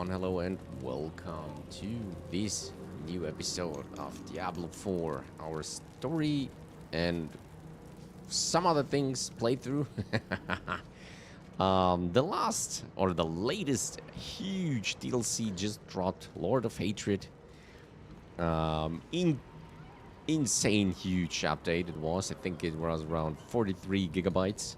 everyone, hello and welcome to this new episode of Diablo 4, our story and some other things playthrough. The last, or the latest huge DLC just dropped, Lord of Hatred. Insane huge update it was. I think it was around 43 gigabytes.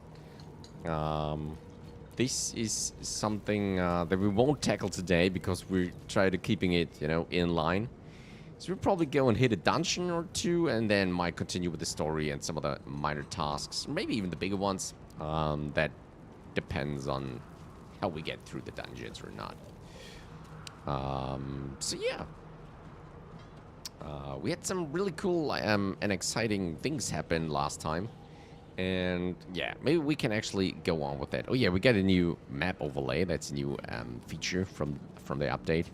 This is something that we won't tackle today because we're trying to keeping it, in line. So we'll probably go and hit a dungeon or two and then might continue with the story and some of the minor tasks, maybe even the bigger ones. That depends on how we get through the dungeons or not. So yeah. We had some really cool and exciting things happen last time. And yeah, maybe we can actually go on with that. Oh yeah, we got a new map overlay. That's a new feature from the update.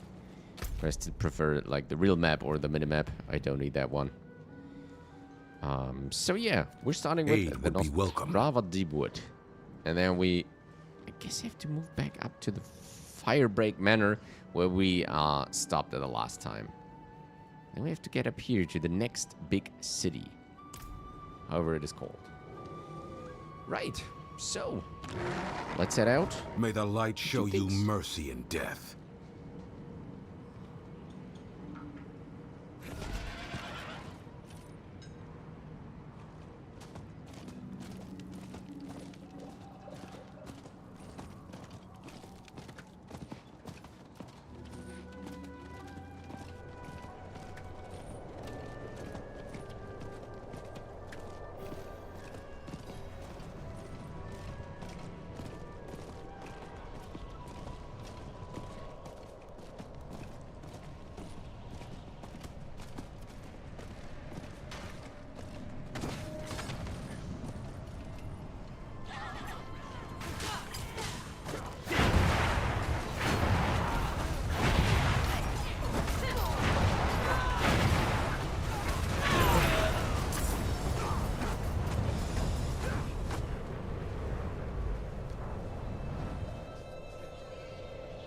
I still prefer like the real map or the mini map. I don't need that one. So yeah, we're starting with the Nostrava Deepwood, and then I guess have to move back up to the Firebreak Manor where we stopped at the last time. Then we have to get up here to the next big city, however it is called. Right, so let's head out. May the light show you mercy in death.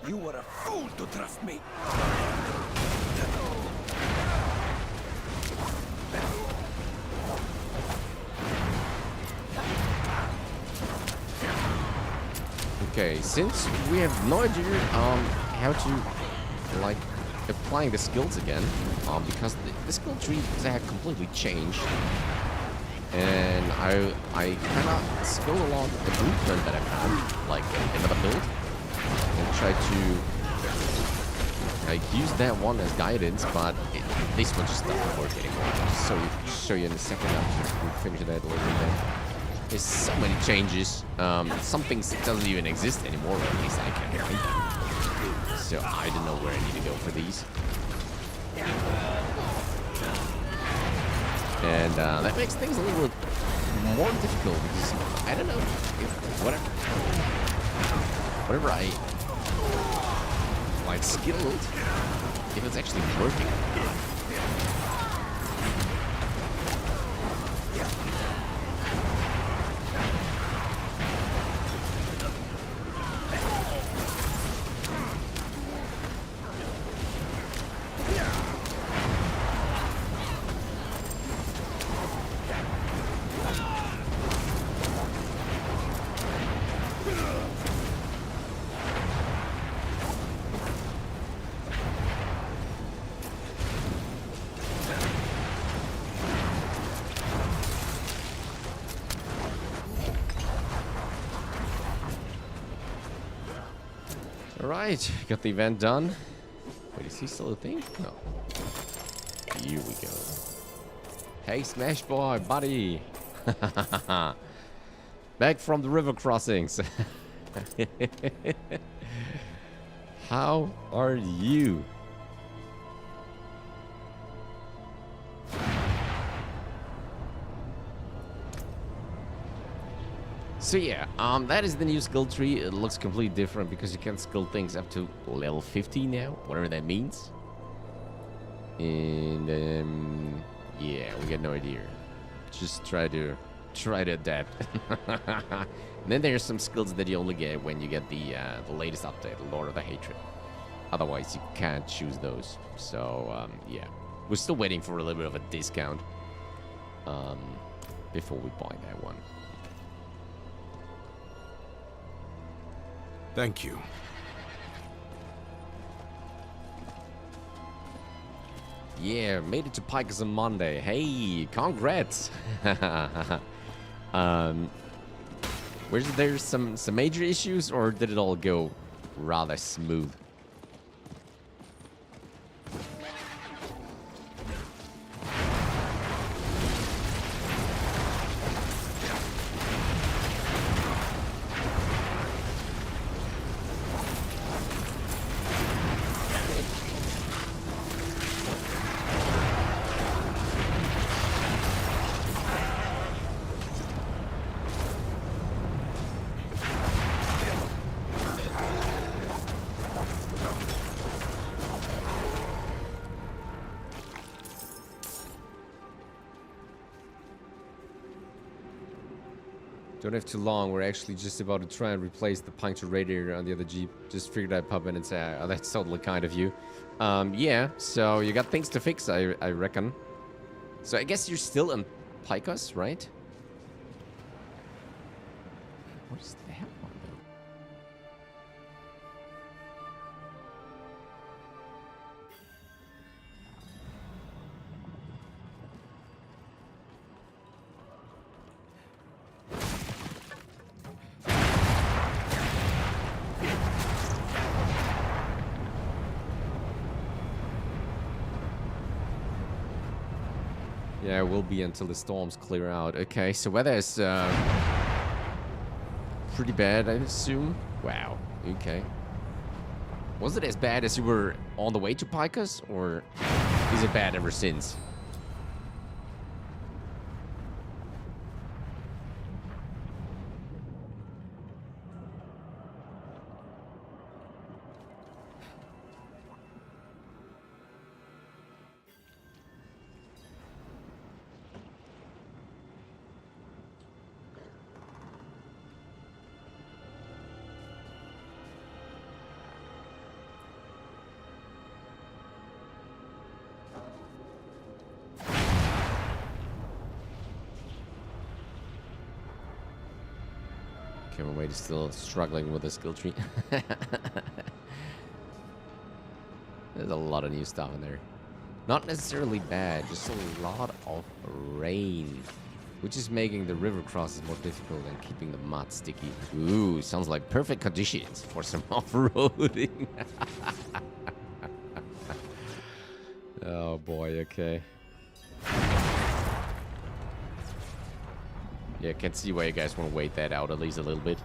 You were a fool to trust me. Okay, since we have no idea how to like applying the skills again, because the skill tree had completely changed, and I kind of skill a lot the blueprint that I found, like another build. And try to use that one as guidance, but this one just doesn't work anymore. So show you in a second. I'll finish that a little bit. There's so many changes. Some things doesn't even exist anymore, or at least I can't find them. So I don't know where I need to go for these. And that makes things a little more difficult because I don't know if whatever I like skilled, if it's actually working. Alright, got the event done. Wait, is he still a thing? No. Here we go. Hey, Smash Boy, buddy! Back from the river crossings. How are you? So yeah, that is the new skill tree. It looks completely different because you can skill things up to level 50 now, whatever that means. And yeah, we got no idea. Just try to adapt. And then there's some skills that you only get when you get the latest update, Lord of the Hatred. Otherwise, you can't choose those. So, yeah. We're still waiting for a little bit of a discount before we buy that one. Thank you. Yeah, made it to Pikers on Monday. Hey, congrats! Was there some major issues, or did it all go rather smooth? Don't have too long. We're actually just about to try and replace the punctured radiator on the other Jeep. Just figured I'd pop in and say, oh, that's totally kind of you. Yeah, so you got things to fix, I reckon. So I guess you're still in Picos, right? What is that one, though? Yeah, it will be until the storms clear out. Okay, so weather is pretty bad, I assume. Wow, okay. Was it as bad as you were on the way to Picos, or is it bad ever since? Okay, my mate is still struggling with the skill tree. There's a lot of new stuff in there. Not necessarily bad, just a lot of rain. Which is making the river crosses more difficult and keeping the mud sticky. Ooh, sounds like perfect conditions for some off-roading. Oh boy, okay. Yeah, I can see why you guys want to wait that out at least a little bit.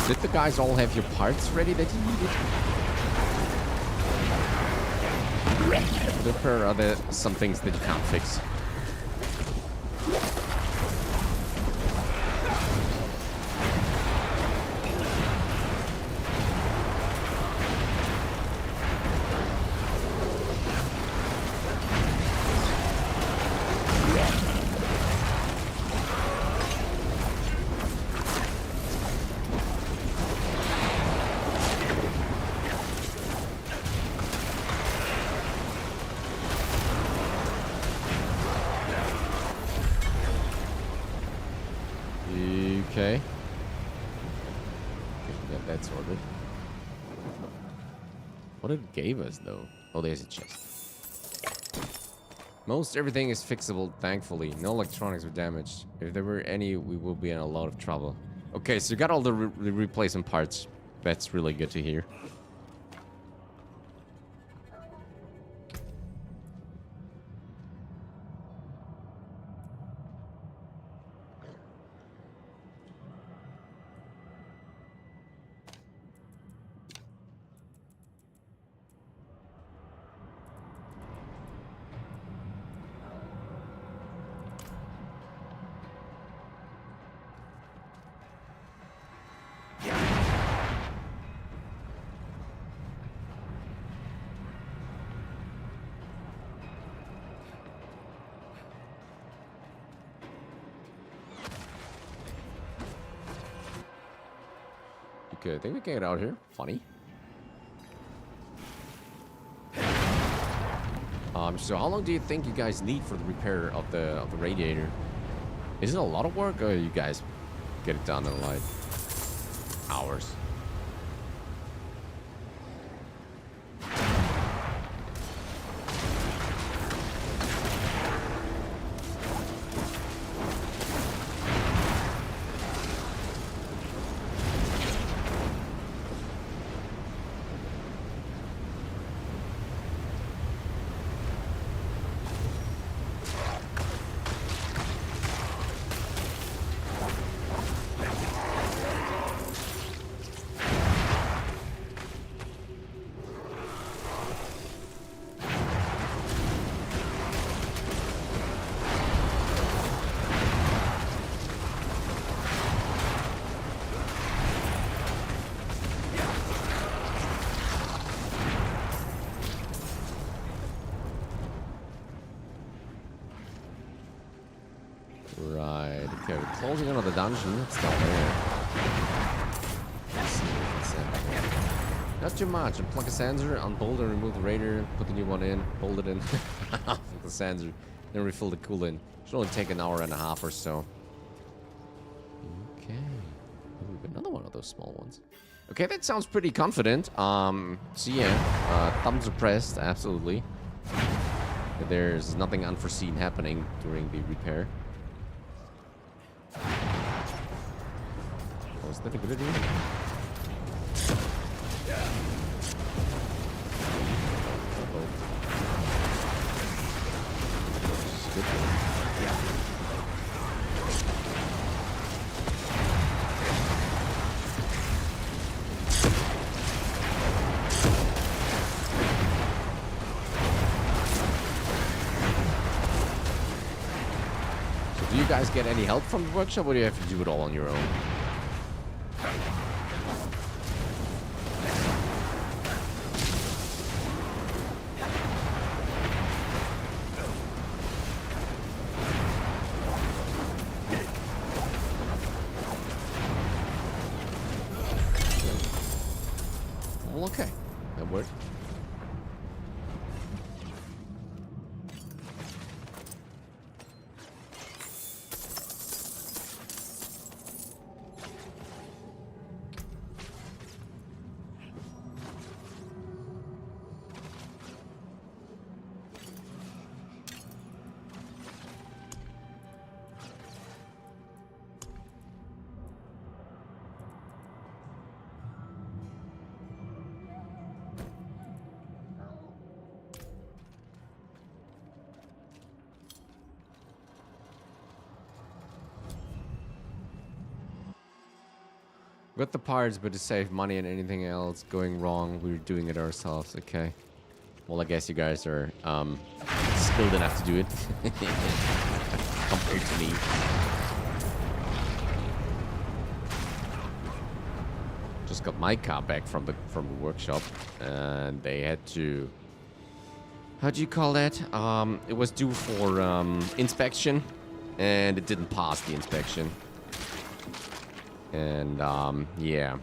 Did the guys all have your parts ready that you needed? Or are there some things that you can't fix? Okay. Got that sorted. What it gave us, though? Oh, there's a chest. Most everything is fixable, thankfully. No electronics were damaged. If there were any, we will be in a lot of trouble. Okay, so you got all the replacement parts. That's really good to hear. Okay, I think we can get out here. Funny. So how long do you think you guys need for the repair of the radiator? Is it a lot of work, or you guys get it done in like hours? Right, okay, we're closing another dungeon. It's down there. Let's see what's in. Not too much. Unplug a sensor, unbolt and remove the radiator, put the new one in, bolt it in, with the sensor, then refill the coolant. Should only take an hour and a half or so. Okay. Ooh, another one of those small ones. Okay, that sounds pretty confident. So yeah, thumbs are pressed, absolutely. There's nothing unforeseen happening during the repair. Was that a good idea? So do you guys get any help from the workshop, or do you have to do it all on your own? Well, okay. That worked. Got the parts, but to save money and anything else going wrong, we're doing it ourselves. Okay. Well, I guess you guys are skilled enough to do it compared to me. Just got my car back from the workshop, and they had to. How do you call that? It was due for inspection, and it didn't pass the inspection. And, yeah.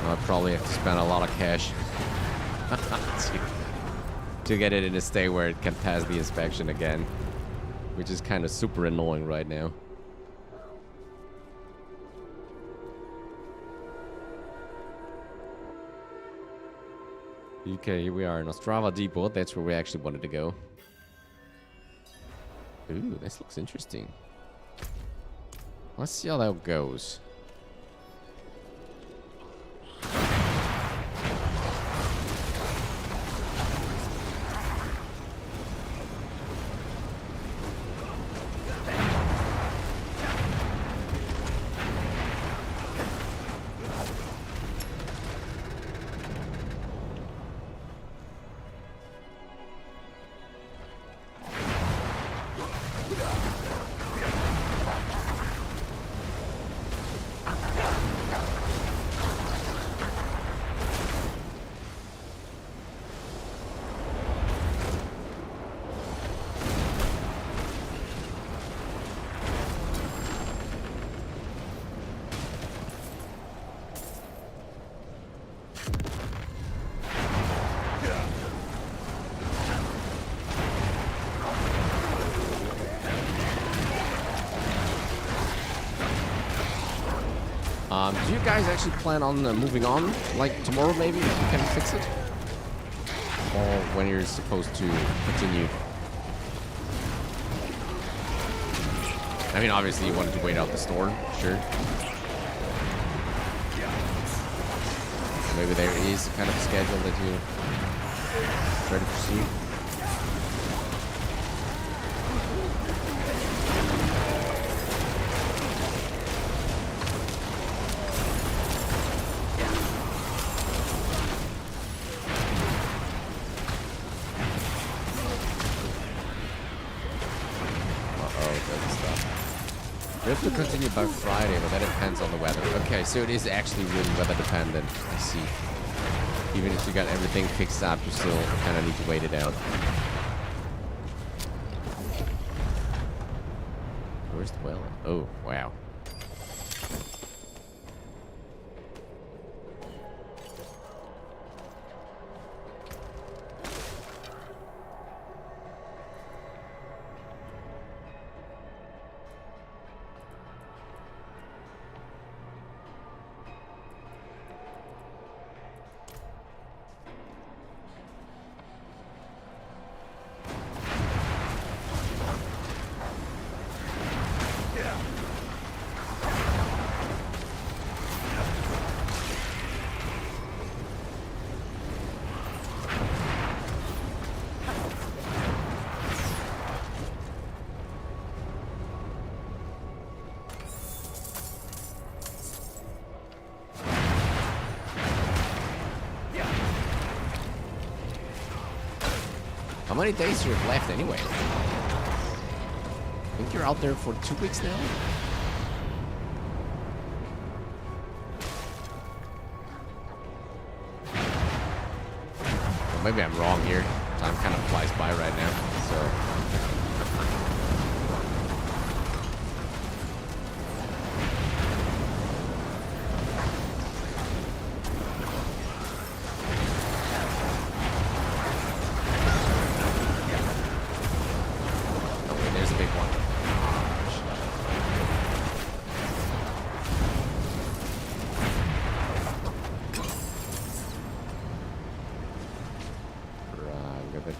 I'll probably have to spend a lot of cash to get it in a state where it can pass the inspection again, which is kind of super annoying right now. Okay, here we are in Nostrava Deepwood. That's where we actually wanted to go. Ooh, this looks interesting. Let's see how that goes. Do you guys actually plan on moving on, like tomorrow maybe, if you can fix it? Or when you're supposed to continue? I mean, obviously you wanted to wait out the storm, sure. Maybe there is a kind of schedule that you try to pursue. We have to continue by Friday, but that depends on the weather. Okay, so it is actually really weather dependent. I see. Even if you got everything fixed up, you still kind of need to wait it out. Where's the well? Oh, wow. How many days do you have left anyway? I think you're out there for 2 weeks now? Well, maybe I'm wrong here. Time kind of flies by right now, so...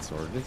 sorted.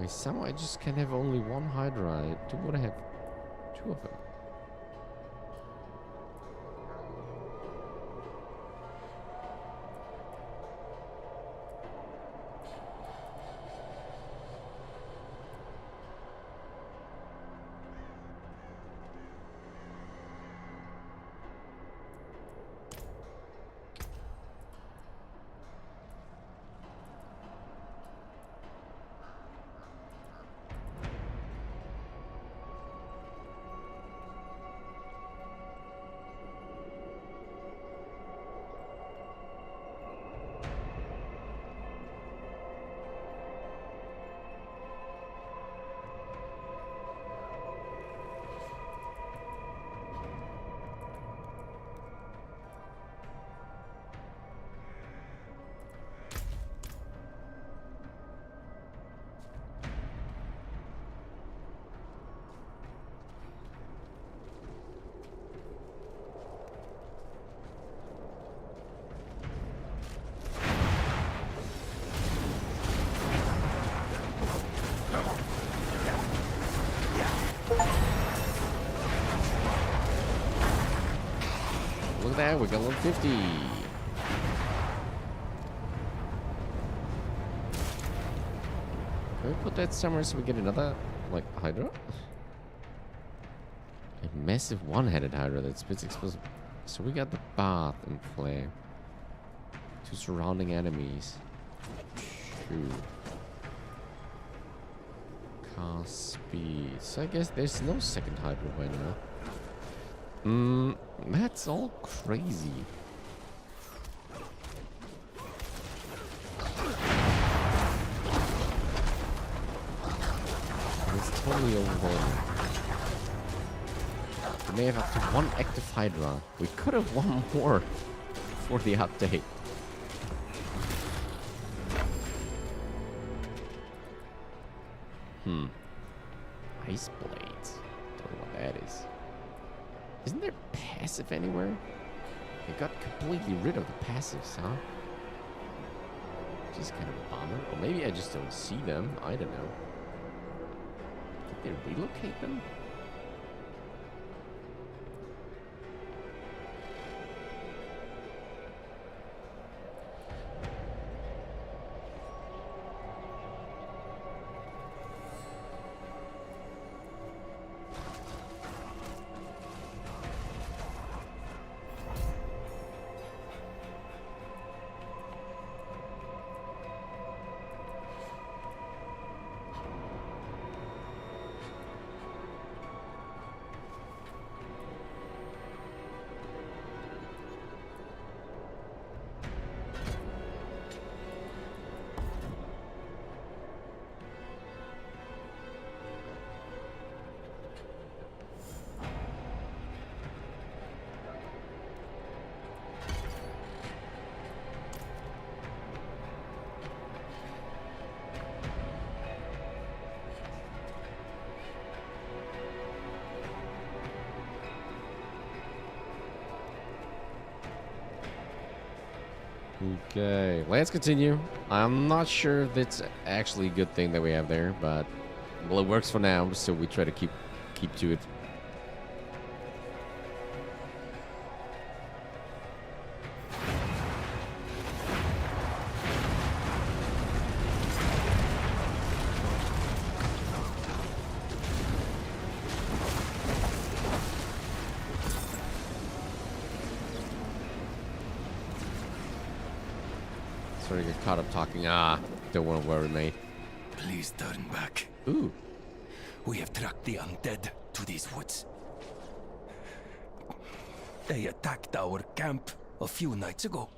Somehow I just can have only one Hydra. I do want to have 2 of them. Look at that, we got 150. Can we put that somewhere so we get another, like, Hydra? A massive one-headed Hydra that spits explosive. So we got the bath in play. 2 surrounding enemies. 2. Cast speed. So I guess there's no second Hydra by now. That's all crazy. It's totally overwhelming. We may have up to 1 active Hydra. We could have 1 more for the update. Ice blades. Don't know what that is. Isn't there passive anywhere? They got completely rid of the passives, huh? Which is kind of a bummer. Or maybe I just don't see them. I don't know. Did they relocate them? Okay, let's continue. I'm not sure if it's actually a good thing that we have there, but well, it works for now, so we try to keep to it. Sorry, get caught up talking. Don't want to worry, mate. Please turn back. Ooh. We have tracked the undead to these woods. They attacked our camp a few nights ago.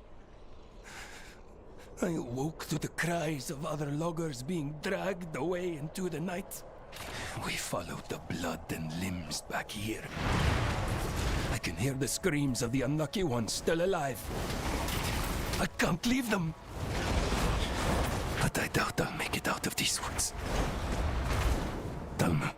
I awoke to the cries of other loggers being dragged away into the night. We followed the blood and limbs back here. I can hear the screams of the unlucky ones still alive. I can't leave them. But I doubt I'll make it out of these woods. Dalma.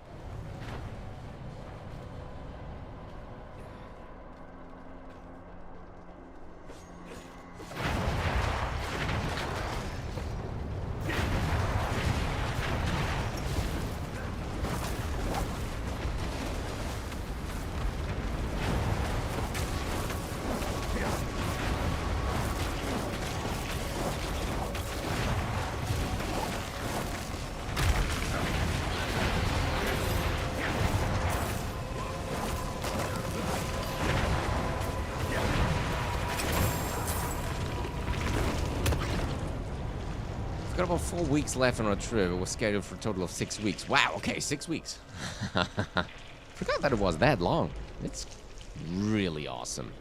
Got about 4 weeks left on our trip. It was scheduled for a total of 6 weeks. Wow, okay, 6 weeks. Forgot that it was that long. It's really awesome.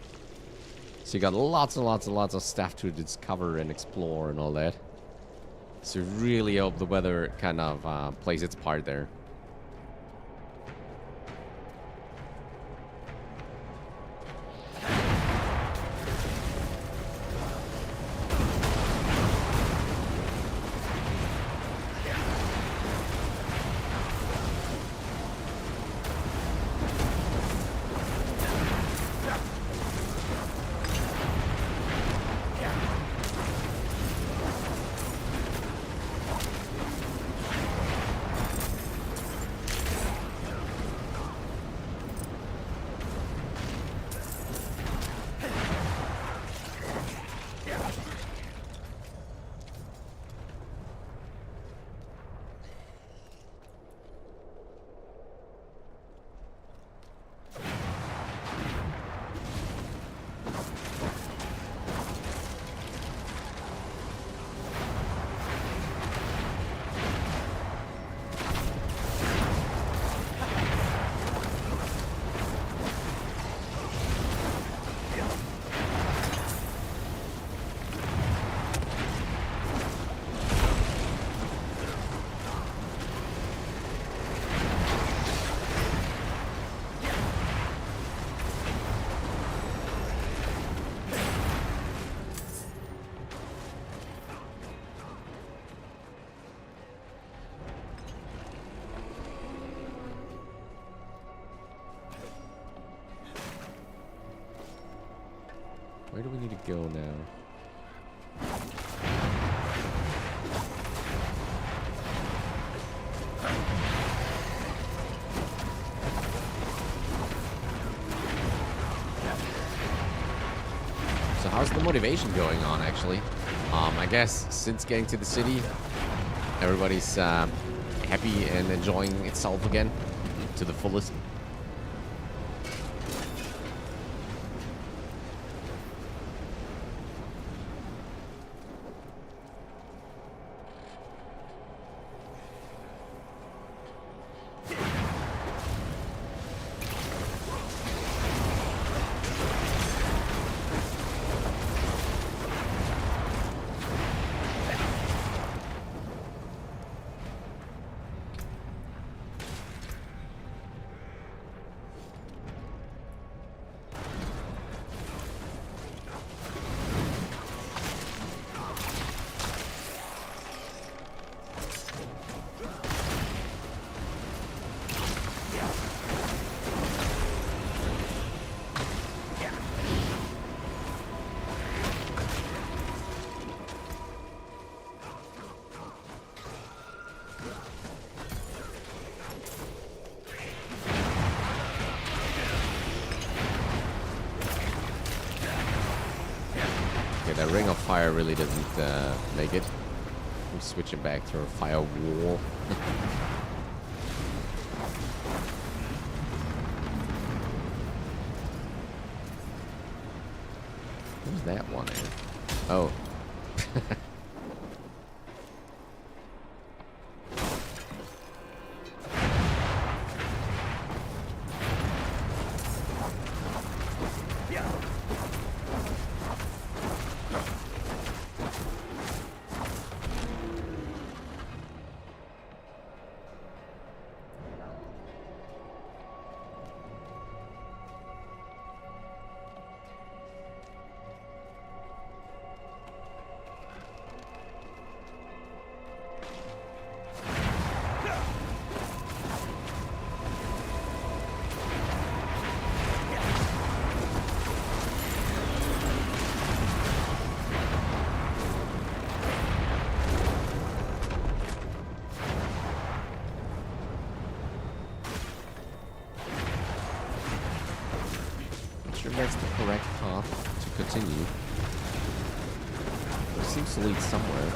So you got lots and lots and lots of stuff to discover and explore and all that. So really hope the weather kind of plays its part there. do we need to go now? So how's the motivation going on, actually? I guess since getting to the city, everybody's happy and enjoying itself again to the fullest. That ring of fire really doesn't make it. I'm switching back to a fire wall. Who's that one? Oh. That's the correct path to continue. It seems to lead somewhere.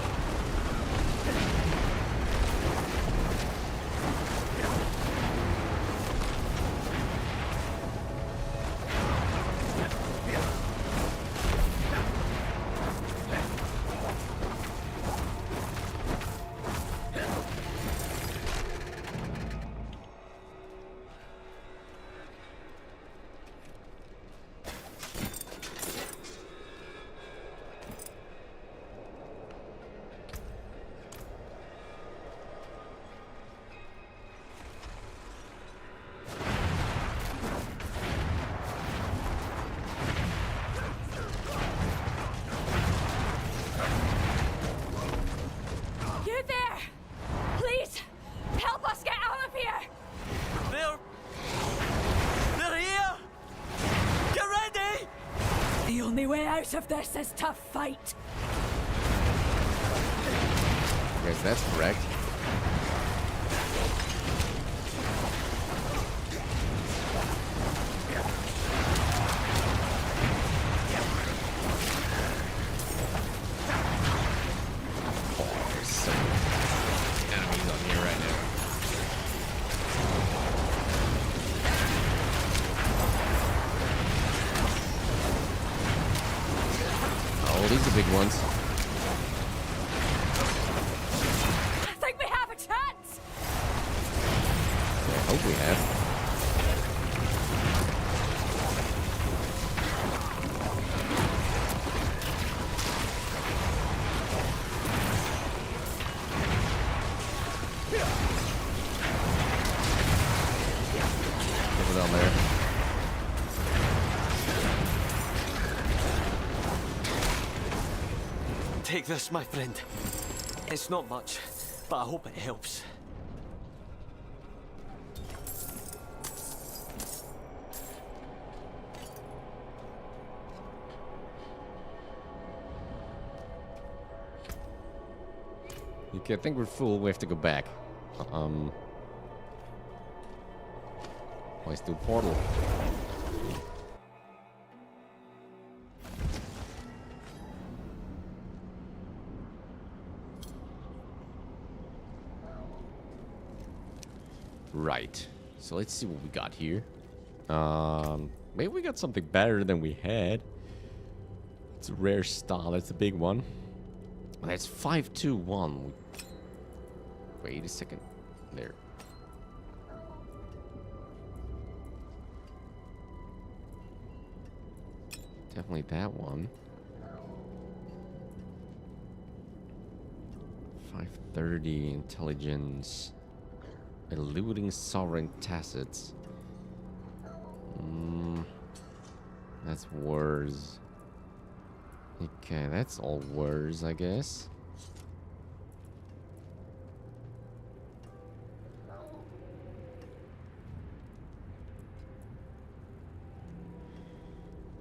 Of this is to fight. I guess that's correct. Oh, there's so many enemies on here right now. These are big ones. I think we have a chance. I hope we have. Put it on there. Take this, my friend. It's not much, but I hope it helps. Okay, I think we're full. We have to go back. Let's do portal. Right. So let's see what we got here. Maybe we got something better than we had. It's a rare star. That's a big one. That's 521. Wait a second. There. Definitely that one. 530 intelligence. Eluding sovereign tacits. That's worse. Okay, that's all worse, I guess.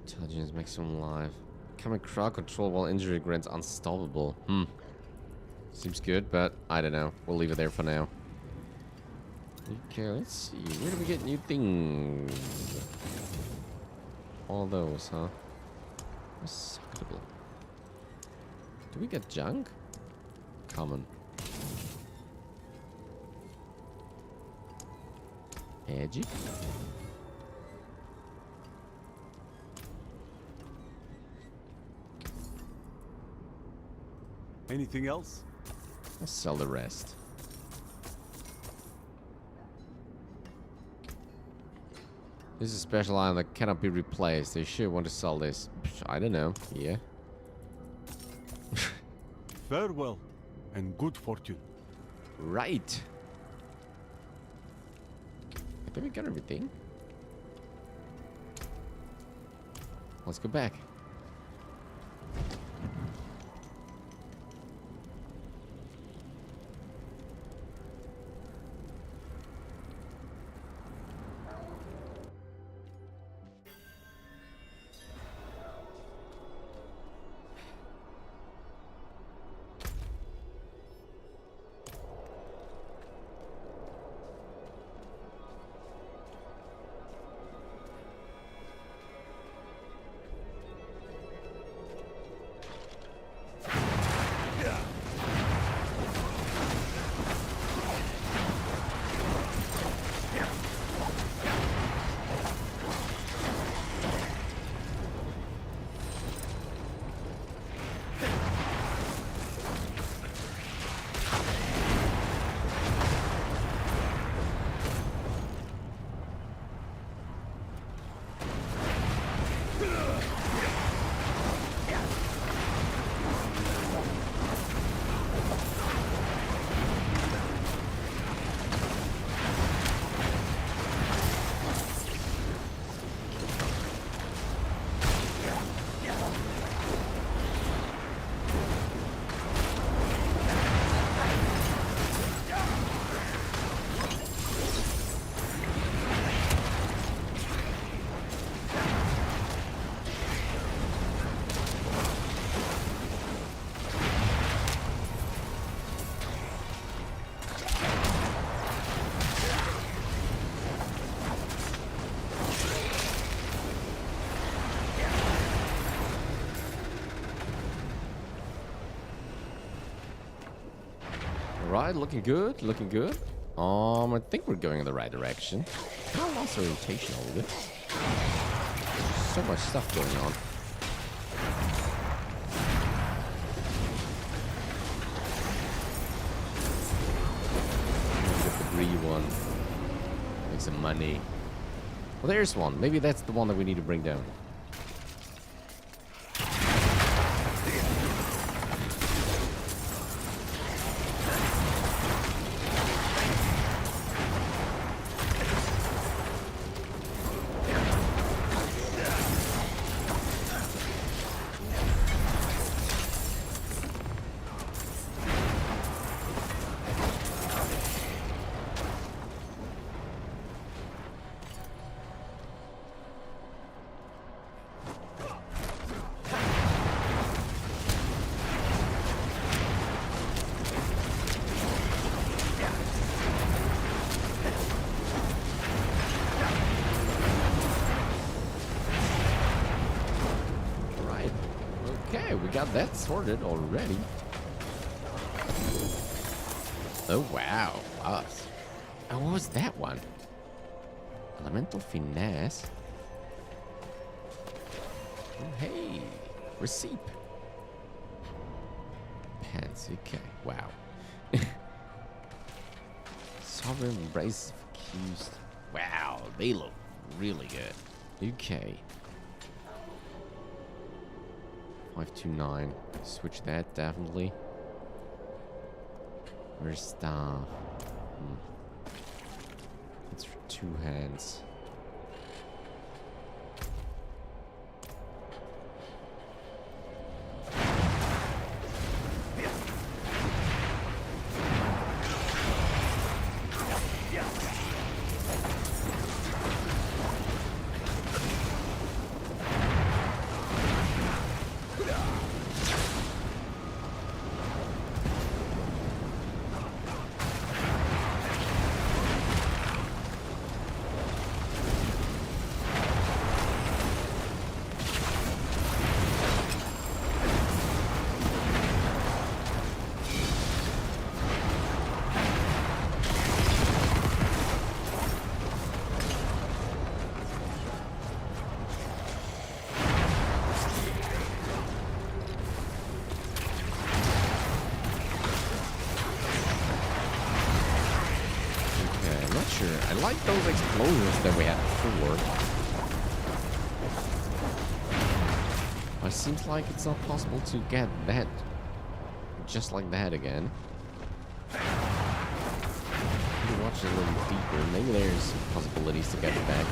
Intelligence maximum life. Becoming crowd control while injury grants unstoppable. Seems good, but I don't know. We'll leave it there for now. Okay, let's see. Where do we get new things? All those, huh? Acceptable. Do we get junk? Common. Edgy. Anything else? Let's sell the rest. This is a special item that cannot be replaced. They should want to sell this. I don't know. Yeah. Farewell and good fortune. Right. I think we got everything. Let's go back. Right, looking good, looking good. I think we're going in the right direction. I lost orientation a little bit. So much stuff going on. The debris one. Make some money. Well, there's one. Maybe that's the one that we need to bring down. Okay, we got that sorted already. Oh, wow. Us. Oh, what was that one? Elemental finesse. Oh, hey. Receipt. Pants. Okay. Wow. Sovereign embrace of accused. Wow. They look really good. Okay. 529. Switch that, definitely. Where's staff? It's for 2 hands. I like those explosions that we had before. But it seems like it's not possible to get that just like that again. Maybe watch it a little deeper. Maybe there's possibilities to get it back.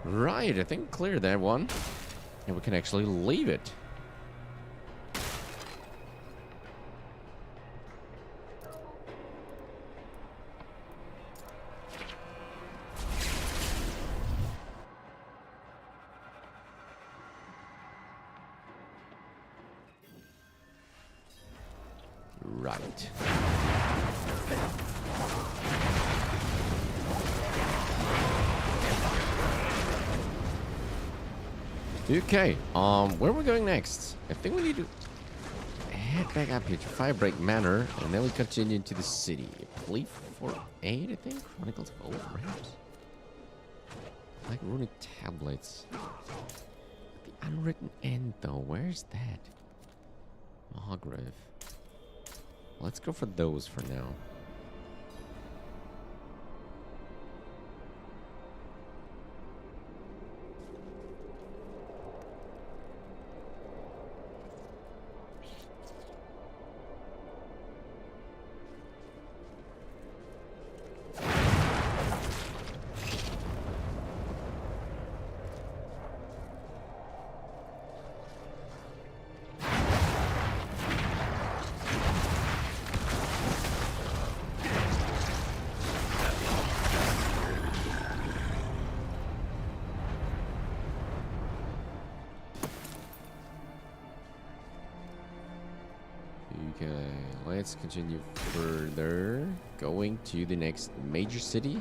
Right, I think clear that one. And we can actually leave it. Right. Okay, where are we going next? I think we need to head back up here to Firebreak Manor, and then we continue to the city. Plea for 8, I think? Chronicles of Old Realms. Like runic tablets. The Unwritten End, though. Where's that? Mahagrave. Let's go for those for now. let's continue further. Going to the next major city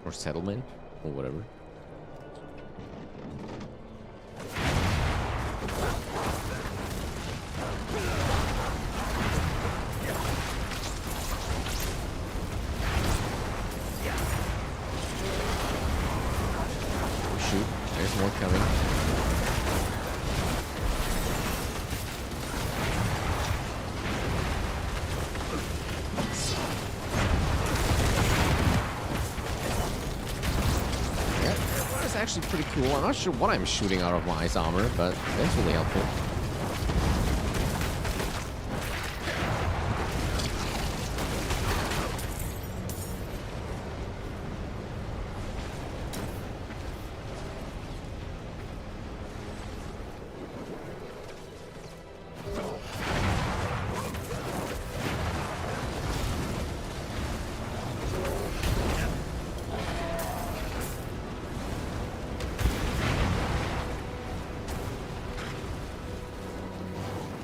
or settlement or whatever. Oh, shoot, there's more coming. Actually pretty cool. I'm not sure what I'm shooting out of my ice armor, but that's really helpful.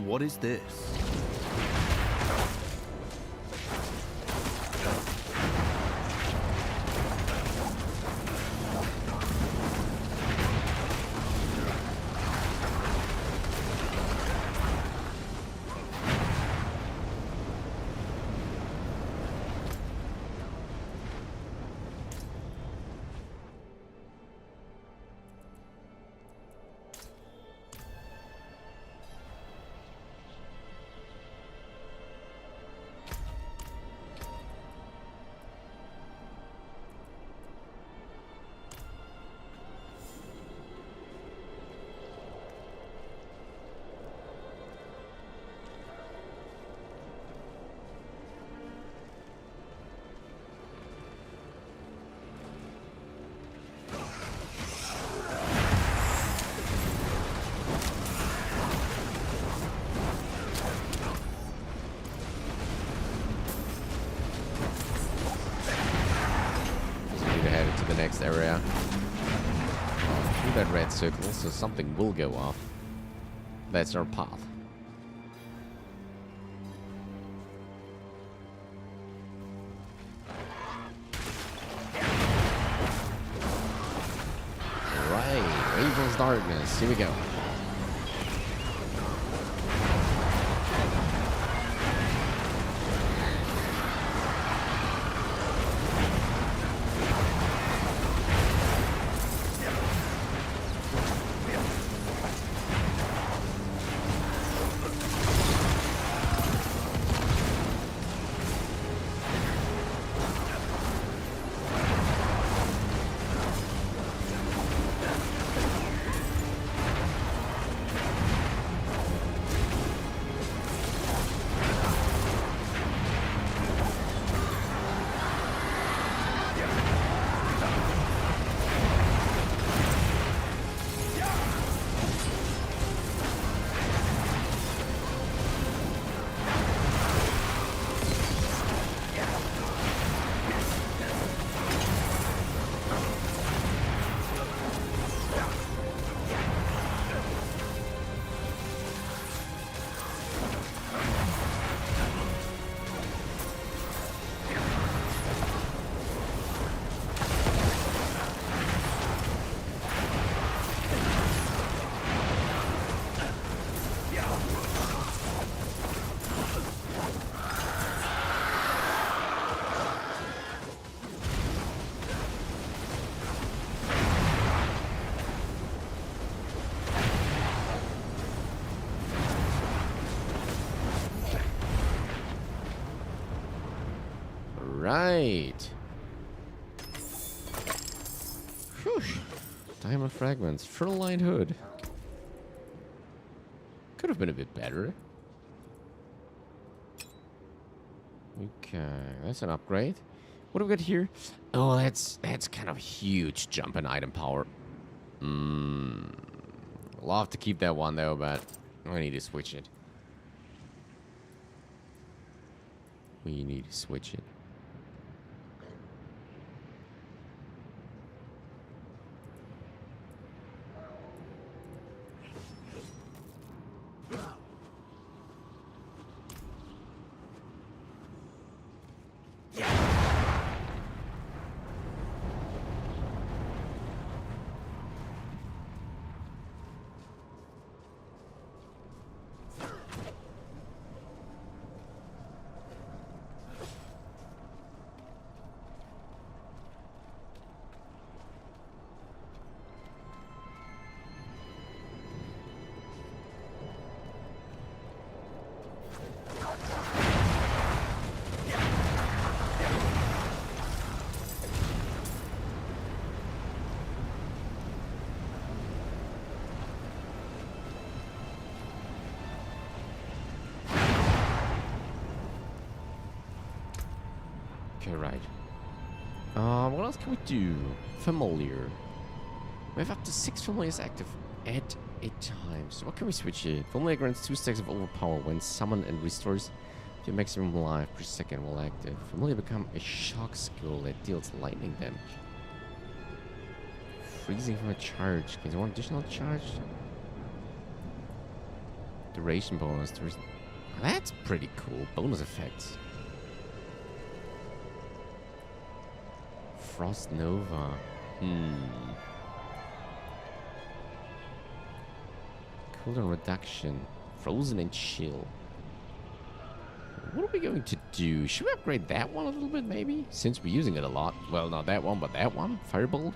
What is this? Next area through that red circle, so something will go off. That's our path. Right, Raven's Darkness. Here we go. Right. Whew. Diamond fragments. Fur-lined hood. Could have been a bit better. Okay, that's an upgrade. What do we got here? Oh, that's kind of a huge jump in item power. Love to keep that one though, but I need to switch it. We need to switch it. Okay, right. What else can we do? Familiar. We have up to 6 familiars active at a time. So what can we switch here? Familiar grants 2 stacks of overpower when summoned and restores your maximum life per second while active. Familiar become a shock skill that deals lightning damage. Freezing from a charge. Can you want additional charge? Duration bonus. That's pretty cool. Bonus effects. Frost Nova. Cooldown reduction. Frozen and chill. What are we going to do? Should we upgrade that one a little bit, maybe? Since we're using it a lot. Well, not that one, but that one. Firebolt.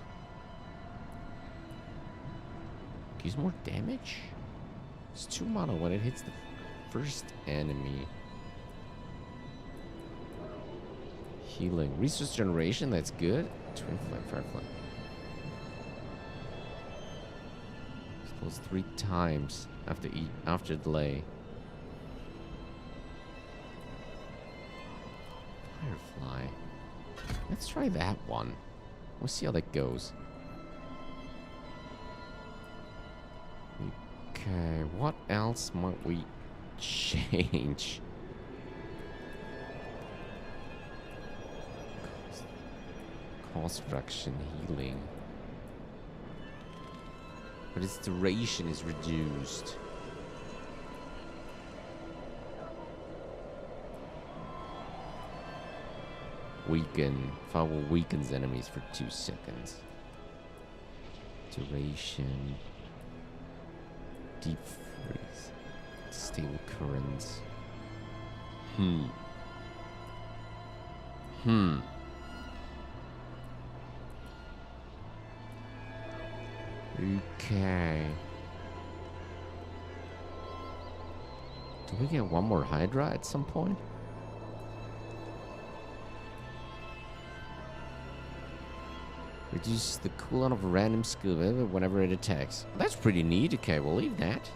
Gives more damage. It's 2 mana when it hits the first enemy. Healing. Resource generation, that's good. Twin Flame, Fireflame. Explodes 3 times after delay. Firefly. Let's try that one. We'll see how that goes. Okay, what else might we change? Cost reduction, healing. But its duration is reduced. Weaken. Firewall weakens enemies for 2 seconds. Duration. Deep freeze. Stable currents. Okay. Do we get one more Hydra at some point? Reduce the cooldown of a random skill whenever it attacks. That's pretty neat. Okay, we'll leave that.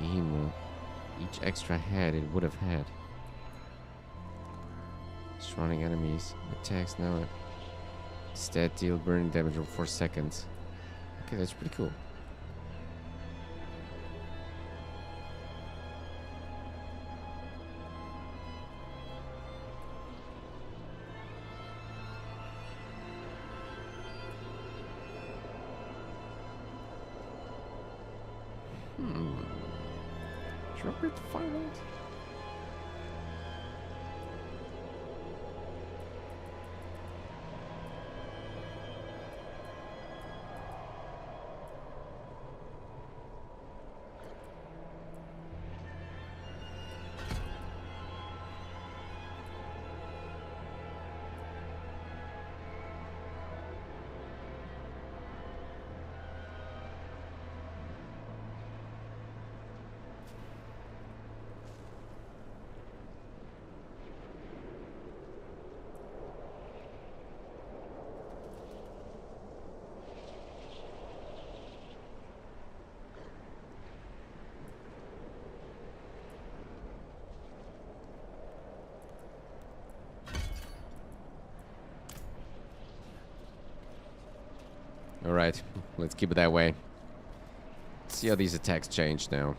Each extra head it would have had. Surrounding enemies. Attacks now. Instead deal burning damage for 4 seconds. Okay, that's pretty cool. Should I upgrade the firebolt? Alright, let's keep it that way. See how these attacks change now.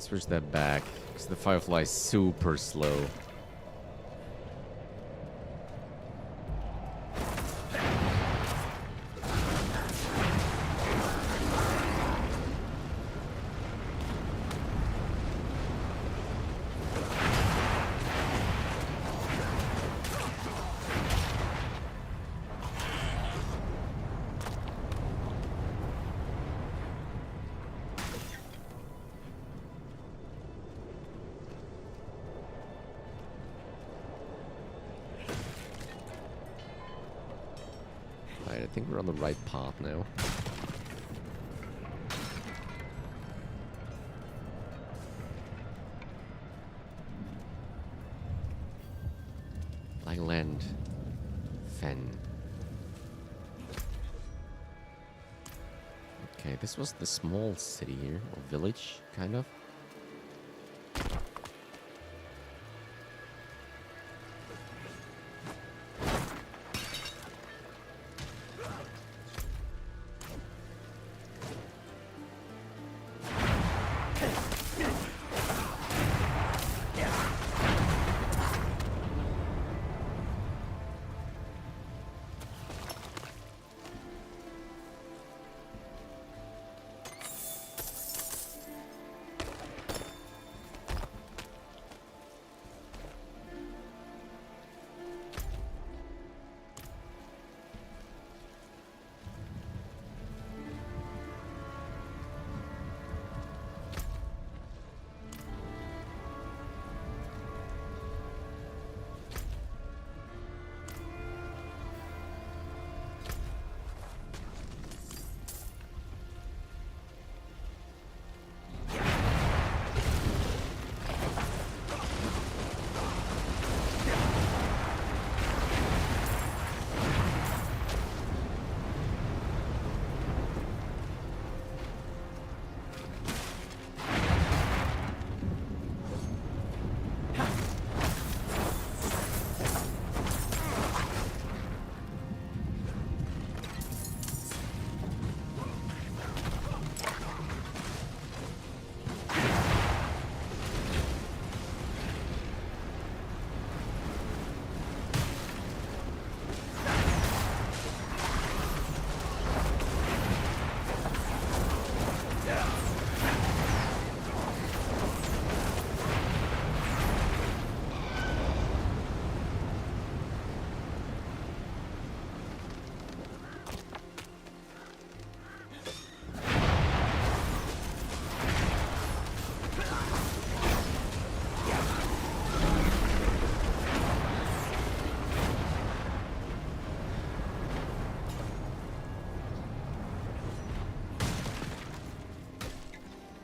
Let's switch that back, because the Firefly is super slow. Right, I think we're on the right path now. Land. Fen. Okay, this was the small city here, or village, kind of.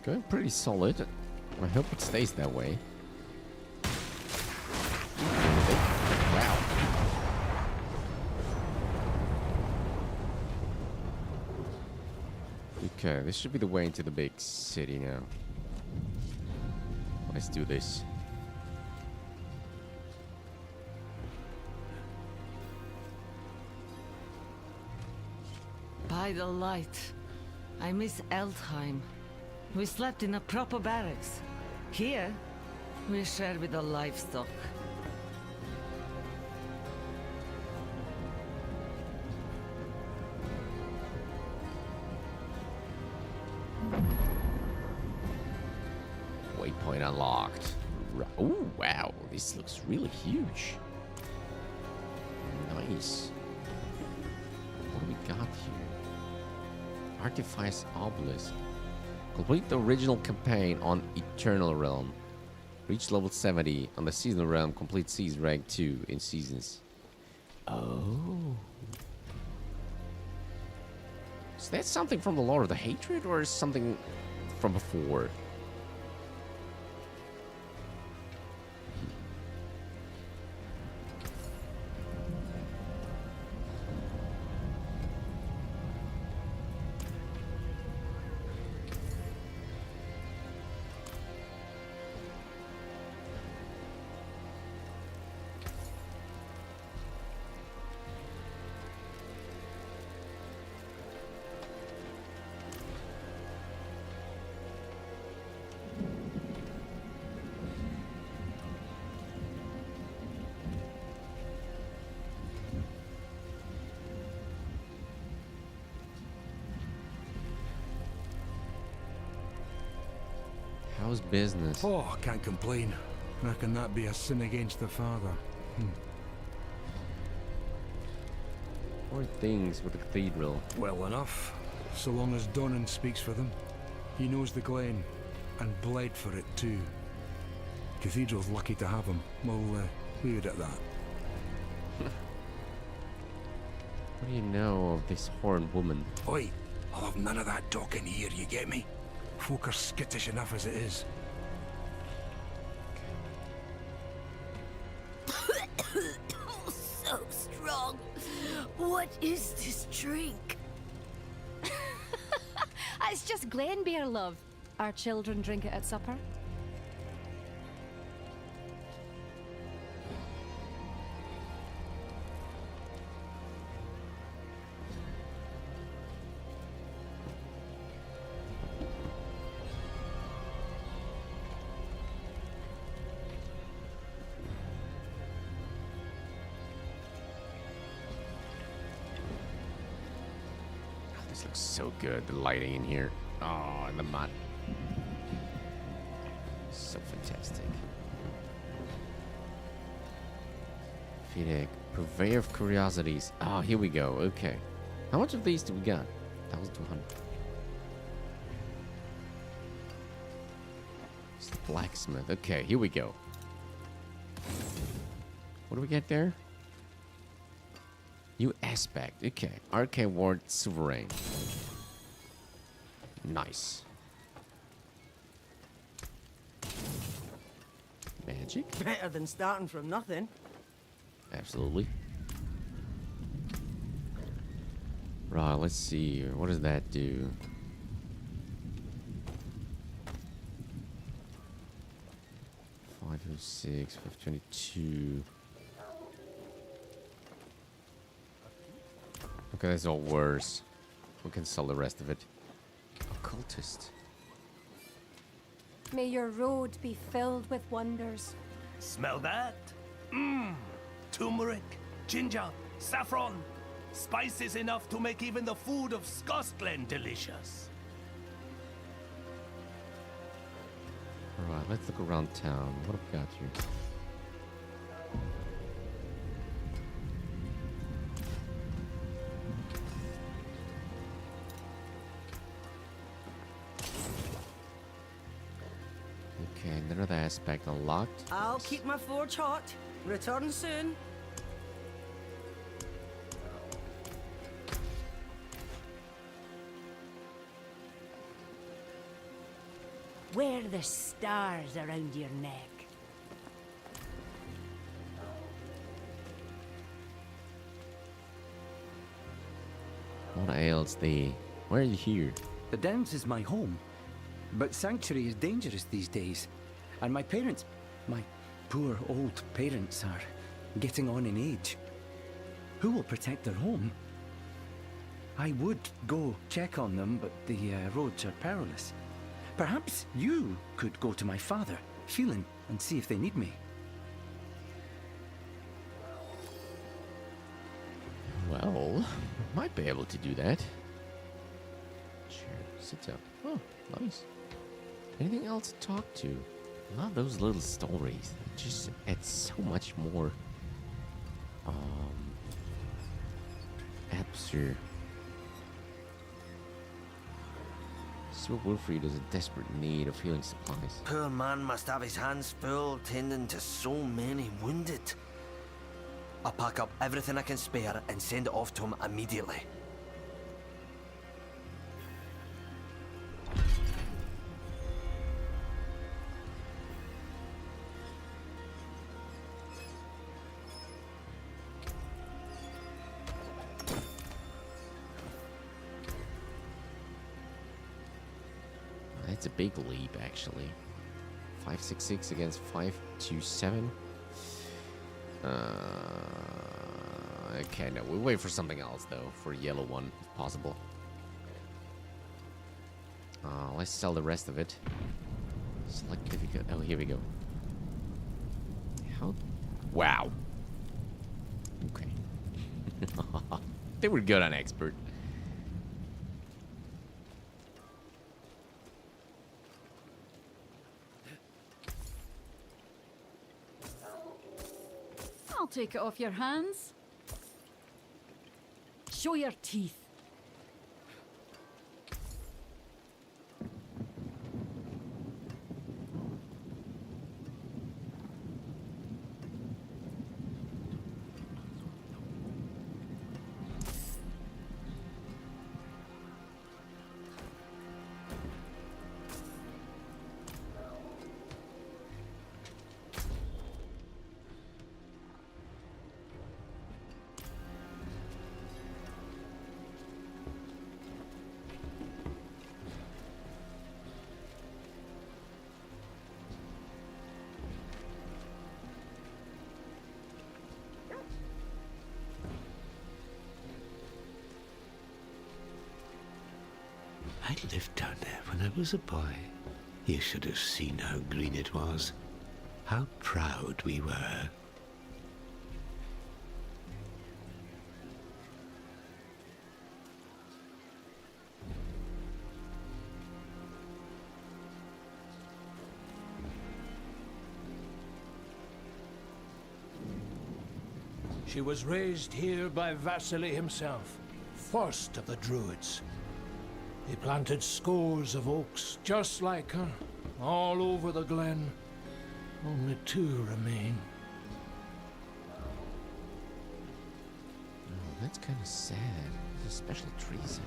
Going pretty solid. I hope it stays that way. Wow. Okay, this should be the way into the big city now. Let's do this. By the light, I miss Eldheim. We slept in a proper barracks. Here, we share with the livestock. Waypoint unlocked. Oh, wow. This looks really huge. Nice. What do we got here? Artifice Obelisk. Complete the original campaign on Eternal Realm. Reach level 70 on the Seasonal Realm. Complete Season Rank 2 in Seasons. Oh. Is that something from the Lord of the Hatred, or is something from before? How's business? Oh, I can't complain. Reckon that be a sin against the father. More things with the cathedral. Well enough. So long as Donnan speaks for them. He knows the Glen, and bled for it too. Cathedral's lucky to have him. We'll leave it at that. What do you know of this horned woman? Oi, I'll have none of that talking here, you get me? Folk are skittish enough as it is. So strong. What is this drink? It's just Glen beer, love. Our children drink it at supper. This looks so good, the lighting in here. Oh, and the mud. So fantastic. Fidek, purveyor of curiosities. Oh, here we go. Okay. How much of these do we got? 1,200. It's the blacksmith. Okay, here we go. What do we get there? New aspect. Okay. Arcane Ward Sovereign. Nice. Magic? Better than starting from nothing. Absolutely. Right, let's see. What does that do? $506, $522. Okay, that's all worse. We can sell the rest of it. Occultist. May your road be filled with wonders. Smell that? Turmeric, ginger, saffron. Spices enough to make even the food of Scosglen delicious. Alright, let's look around town. What have we got here? Okay, another aspect unlocked. I'll keep my forge hot. Return soon. Wear the stars around your neck. What ails thee? Why are you here? The Downs is my home, but Sanctuary is dangerous these days, and my parents, my poor old parents, are getting on in age. Who will protect their home? I would go check on them, but the roads are perilous. Perhaps you could go to my father, Phelan, and see if they need me. Well, might be able to do that. Sure, sit down. Oh, nice. Anything else to talk to? I love those little stories. It just adds so much more atmosphere. Sir Wilfrid is in desperate need of healing supplies. Poor man must have his hands full tending to so many wounded. I'll pack up everything I can spare and send it off to him immediately. That's a big leap, actually. 566 against 527. Okay, no, we'll wait for something else, though, for a yellow one, if possible. Let's sell the rest of it. Select difficult. Oh, here we go. How? Wow. Okay. They were good on expert. I'll take it off your hands. Show your teeth. I lived down there when I was a boy. You should have seen how green it was. How proud we were. She was raised here by Vasily himself, first of the Druids. He planted scores of oaks just like her, all over the glen. Only 2 remain. Oh, that's kind of sad. There's special trees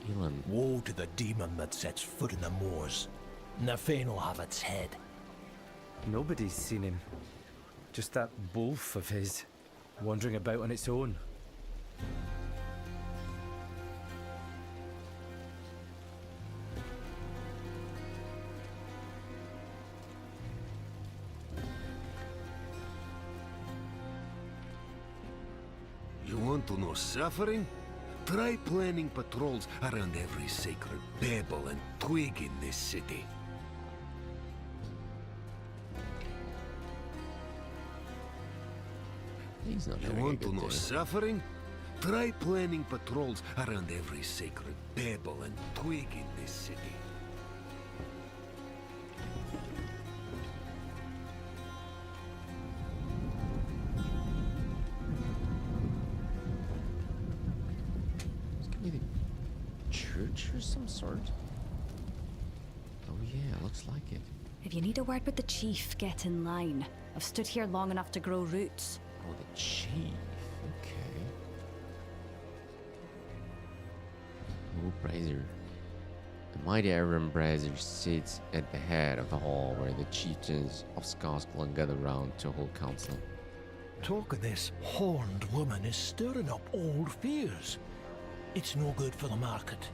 here. Elon. Woe to the demon that sets foot in the moors. Nafane will have its head. Nobody's seen him. Just that wolf of his, wandering about on its own. You want to know suffering? Try planning patrols around every sacred pebble and twig in this city. He's not You want to know suffering? Try planning patrols around every sacred pebble and twig in this city. Church or some sort? Oh yeah, looks like it. If you need a word with the chief, get in line. I've stood here long enough to grow roots. Oh, the chief. Okay. Oh, Brazier. The mighty Aaron Brazier sits at the head of the hall where the chieftains of Scosglen gather round to hold council. Talk of this horned woman is stirring up old fears. It's no good for the market.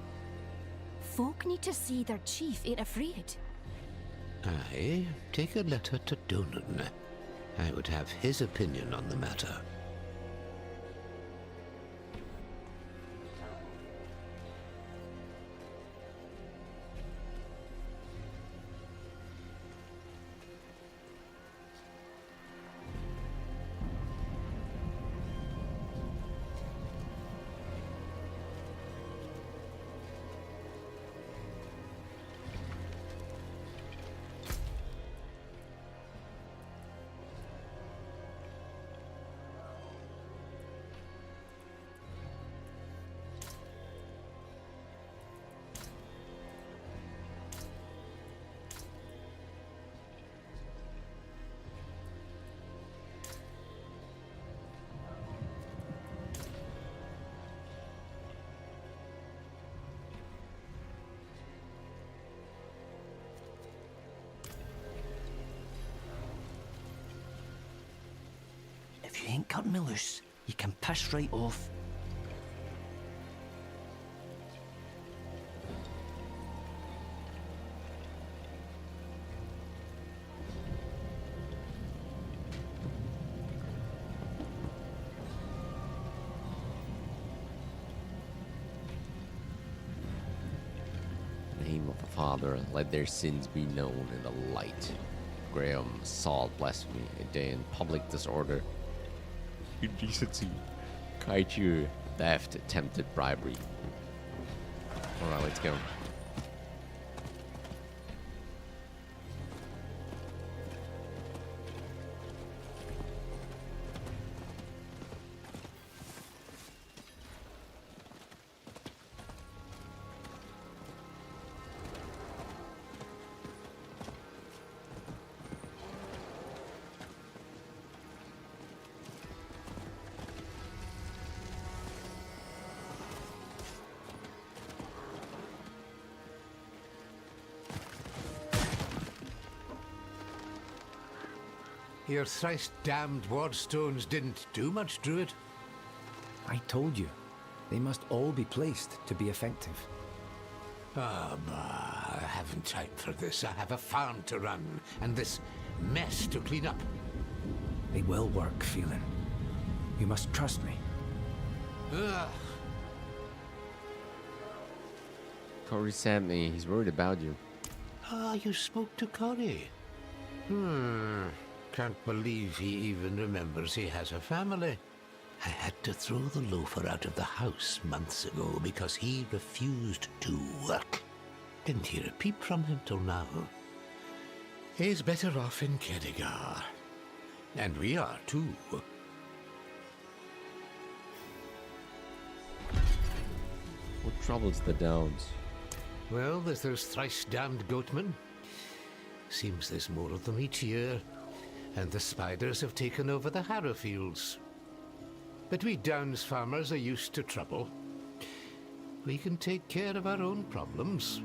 Folk need to see their chief ain't afraid. Aye, take a letter to Donan. I would have his opinion on the matter. If you ain't cut me loose, you can piss right off. Name of the Father, let their sins be known in the light. Graham, assault, blasphemy, a day in public disorder, indecency, kaiju, theft, attempted bribery. Alright, let's go. Your thrice-damned wardstones didn't do much, Druid. I told you. They must all be placed to be effective. Ah, bah, I haven't time for this. I have a farm to run, and this mess to clean up. They will work, Phelan. You must trust me. Corey sent me. He's worried about you. Ah, you spoke to Corey. Can't believe he even remembers he has a family. I had to throw the loafer out of the house months ago because he refused to work. Didn't hear a peep from him till now. He's better off in Cerrigar. And we are too. What troubles the Downs? Well, there's those thrice-damned goatmen. Seems there's more of them each year. And the spiders have taken over the harrow fields. But we Downs farmers are used to trouble. We can take care of our own problems.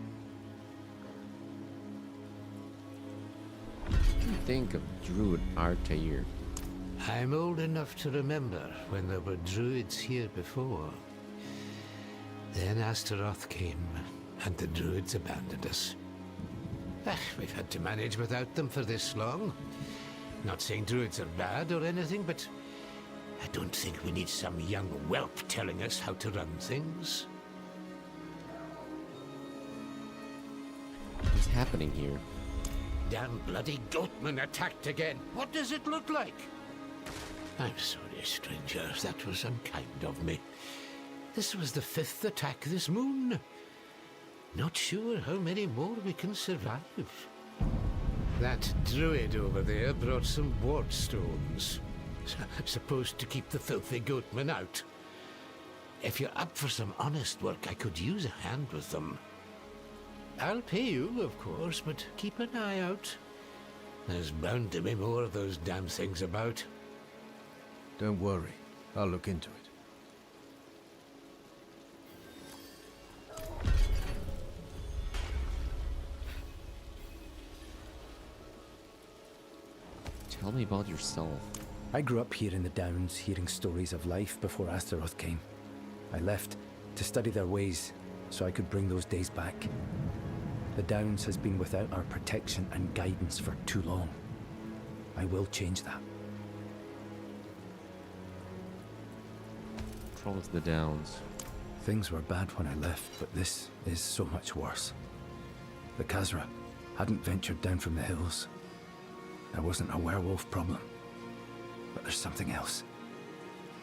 What do you think of Druid Artair? I'm old enough to remember when there were druids here before. Then Astaroth came, and the druids abandoned us. We've had to manage without them for this long. Not saying druids are bad or anything, but I don't think we need some young whelp telling us how to run things. What's happening here? Damn bloody goatman attacked again. What does it look like? I'm sorry, stranger. That was unkind of me. This was the 5th attack this moon. Not sure how many more we can survive. That druid over there brought some wardstones. Supposed to keep the filthy goatmen out. If you're up for some honest work, I could use a hand with them. I'll pay you, of course, but keep an eye out. There's bound to be more of those damn things about. Don't worry. I'll look into it. Tell me about yourself. I grew up here in the Downs, hearing stories of life before Astaroth came. I left to study their ways, so I could bring those days back. The Downs has been without our protection and guidance for too long. I will change that. Troubles the Downs. Things were bad when I left, but this is so much worse. The Khazra hadn't ventured down from the hills. There wasn't a werewolf problem. But there's something else.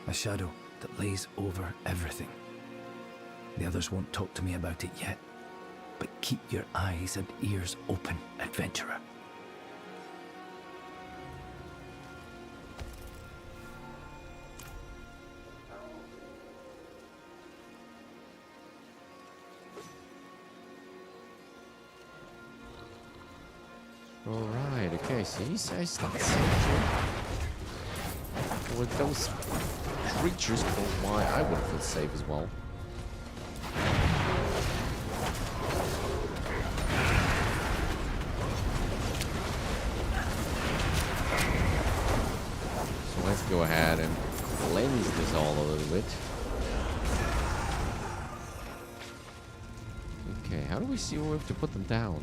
A shadow that lays over everything. The others won't talk to me about it yet. But keep your eyes and ears open, adventurer. Alright, okay, so he says start searching. With those creatures, why I would feel safe as well. So let's go ahead and cleanse this all a little bit. Okay, how do we see where we have to put them down?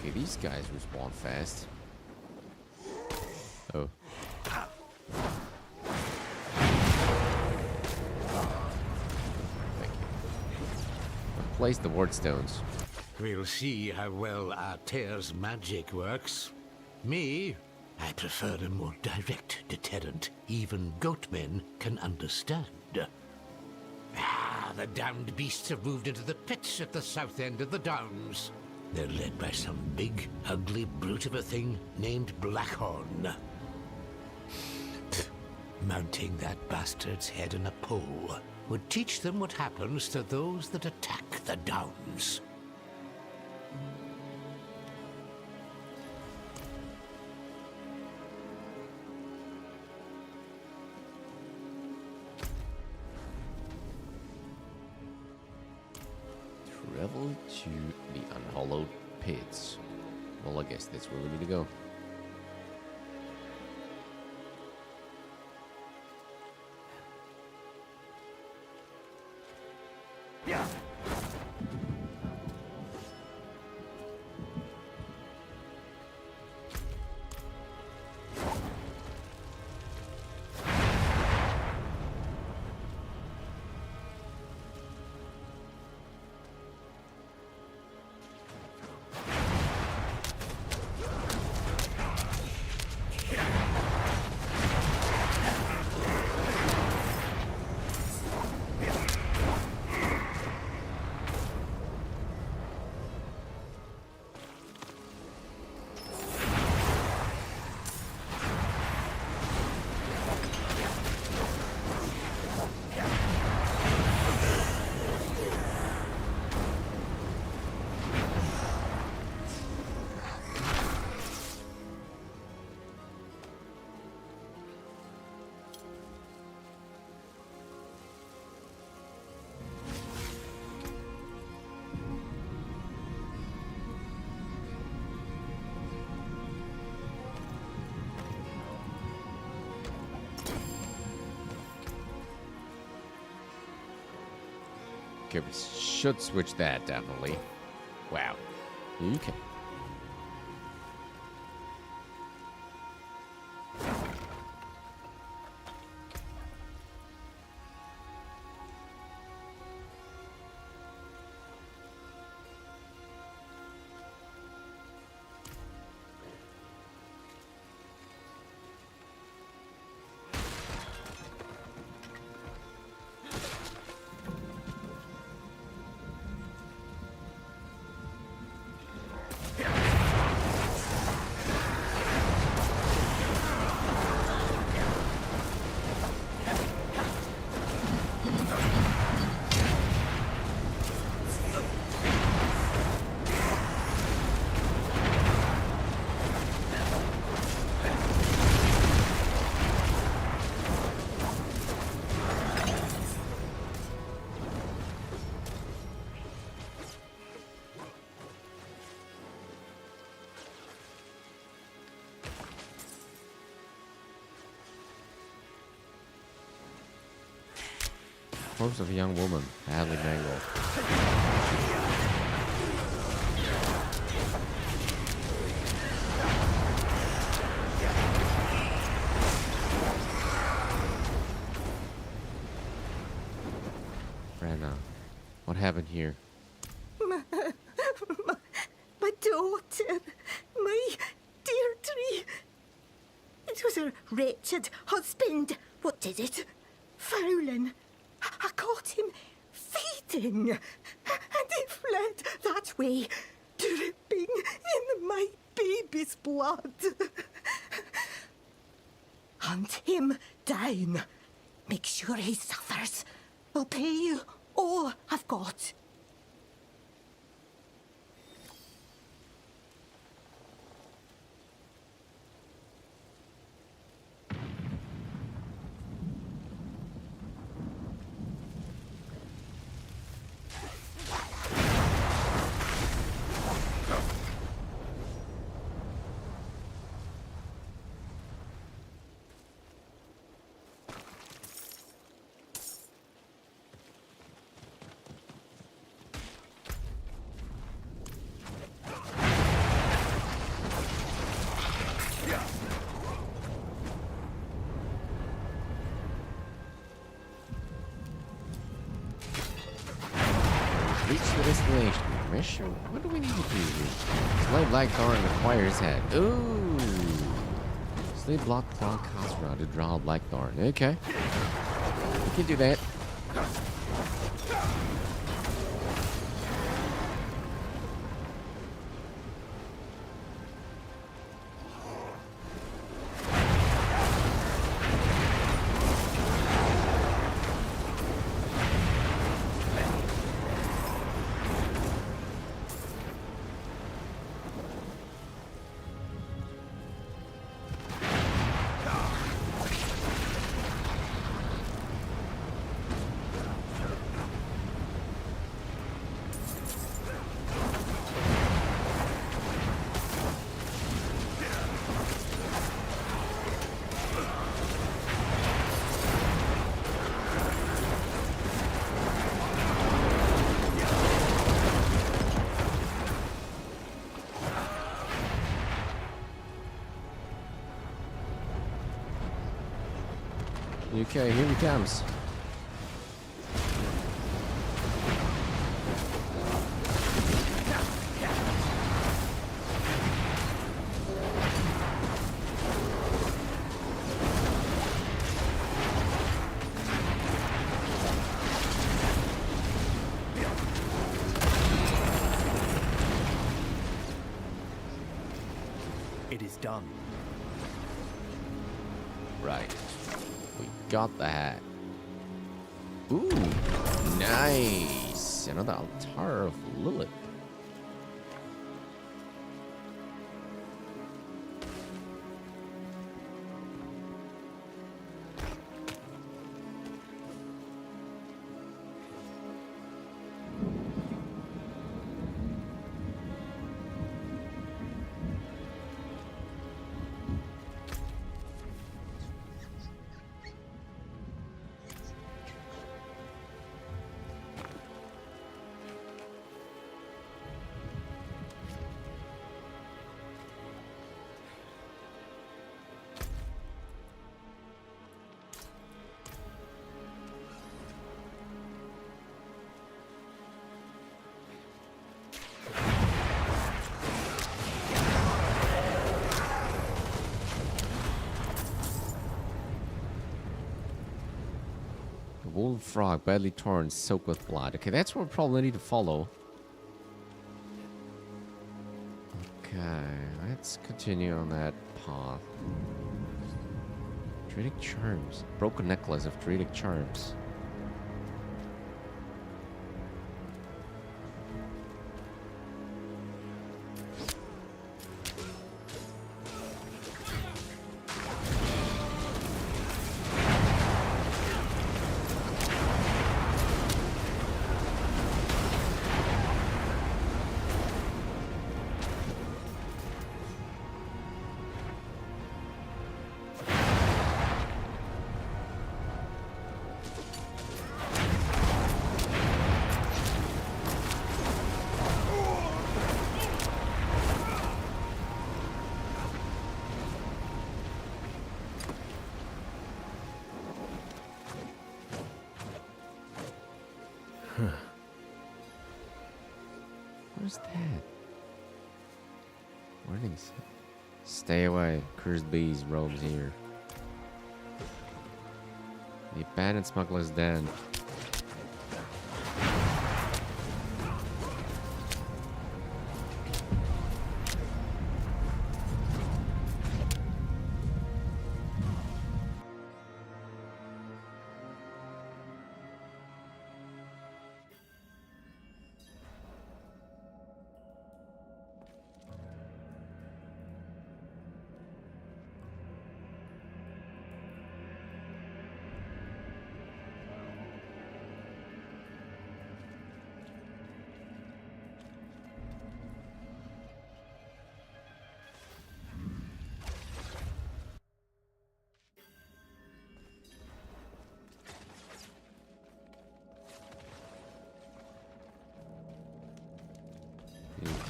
Okay, these guys respawn fast. Oh. Thank you. Place the ward stones. We'll see how well our tear's magic works. Me, I prefer a more direct deterrent even goatmen can understand. Ah, the damned beasts have moved into the pits at the south end of the Downs. They're led by some big, ugly brute of a thing named Blackhorn. Mounting that bastard's head on a pole would teach them what happens to those that attack the Downs. Travel to the unhollowed pits. Well, I guess that's where we need to go. Yeah. Okay, we should switch that, definitely. Wow. Okay. Corpse of a young woman, badly mangled. Brenna, what happened here? My daughter, my Deirdre. It was her wretched husband. What did it? Fowling. I caught him feeding, and he fled that way, dripping in my baby's blood. Hunt him down. Make sure he suffers. I'll pay you all I've got. Nightmarish? What do we need to do here? Slay Blackthorn and acquire his head. Ooh. Slay Bloodclaw Khazra to draw Blackthorn. Okay. We can do that. Okay, here he comes. It is done. Right. We got that. Ooh, nice. Another altar of Lilith. Wolf frog, badly torn, soaked with blood. Okay, that's what we probably need to follow. Okay, let's continue on that path. Druidic charms. Broken necklace of druidic charms. What is that? Warnings. Stay away. Cursed bees roams here. The abandoned smuggler's den.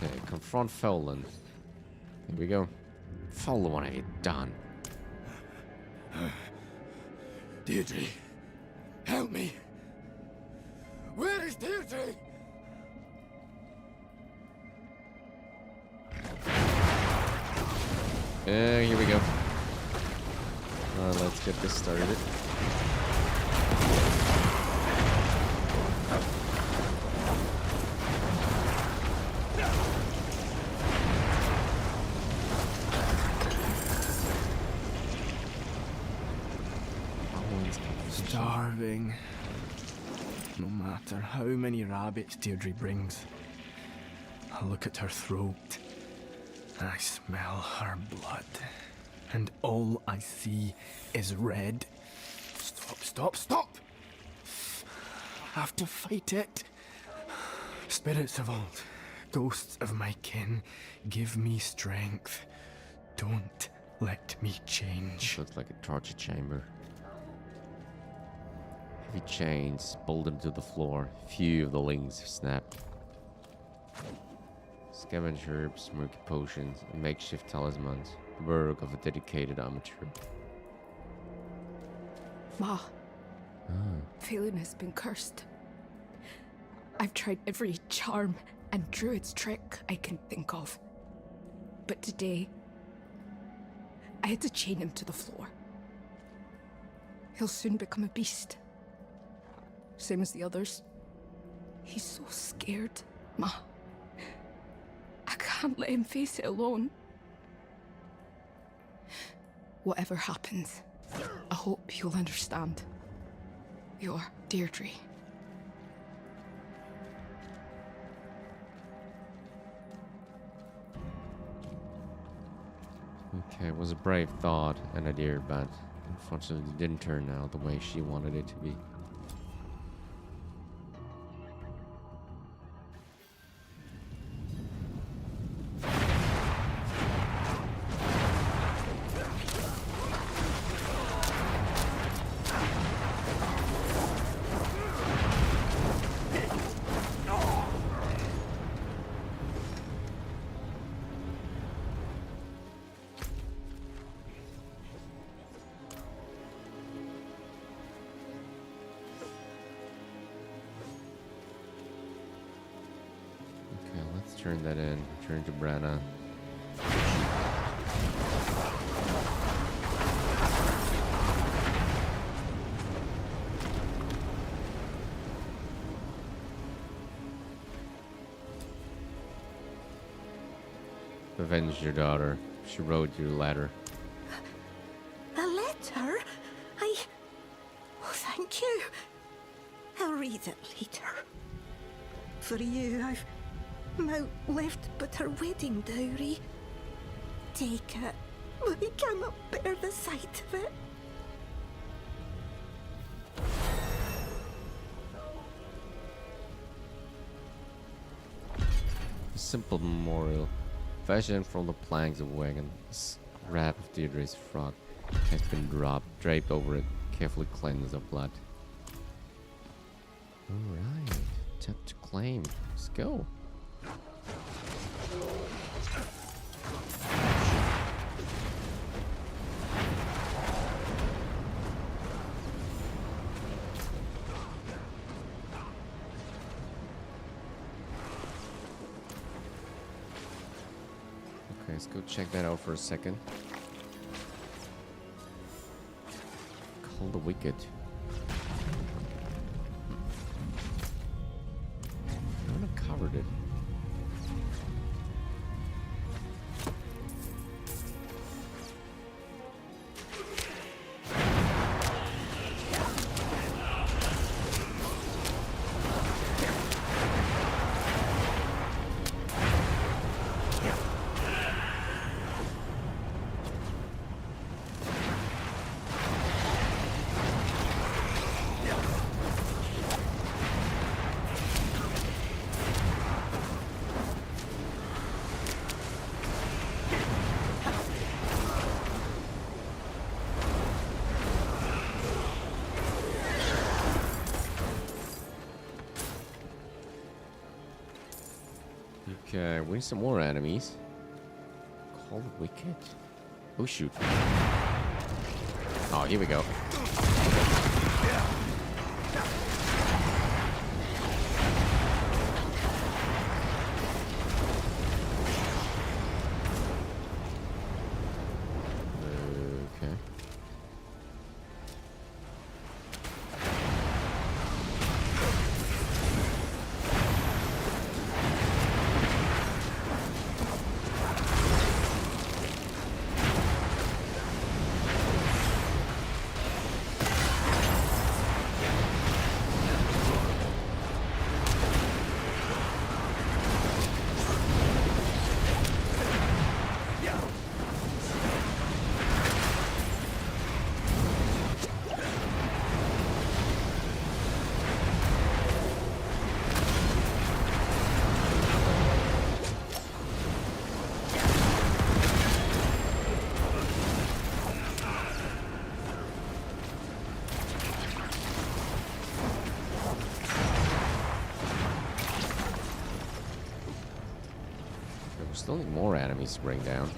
Okay, confront Felon. Here we go. Felon, what have you done? Deirdre, help me. Where is Deirdre? Here we go. Let's get this started. Starving. No matter how many rabbits Deirdre brings. I look at her throat. I smell her blood. And all I see is red. Stop, stop, stop! I have to fight it. Spirits of old, ghosts of my kin, give me strength. Don't let me change. This looks like a torture chamber. Heavy chains bolted to the floor. Few of the links snapped. Scavenge herbs, murky potions, and makeshift talismans. The work of a dedicated amateur. Ma, Phelan has been cursed. I've tried every charm and druid's trick I can think of. But today, I had to chain him to the floor. He'll soon become a beast. Same as the others. He's so scared, Ma. I can't let him face it alone. Whatever happens, I hope you'll understand. Your Deirdre. Okay, it was a brave thought and idea, but unfortunately it didn't turn out the way she wanted it to be. Turn that in. Turn to Branna. Avenge your daughter. She wrote you a letter. A letter? Oh, thank you. I'll read it later. For you, I've naught left but her wedding dowry. Take it, but I cannot bear the sight of it. A simple memorial, fashioned from the planks of wagon. A scrap of Deirdre's frock has been draped over it, carefully cleansed of blood. Alright, tap to claim. Let's go. Okay, let's go check that out for a second. Call the Wicked. I haven't covered it. Okay, we need some more enemies. Call the Wicked. Oh shoot. Oh, here we go. Still need more enemies to bring down.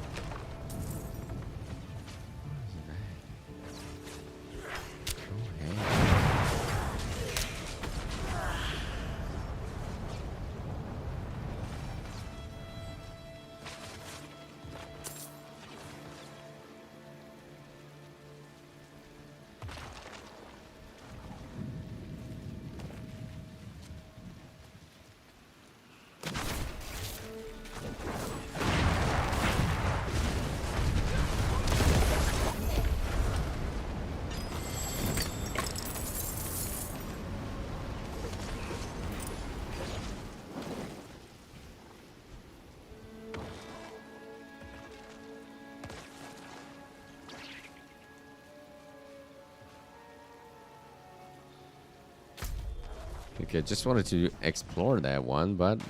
Okay, just wanted to explore that one, but,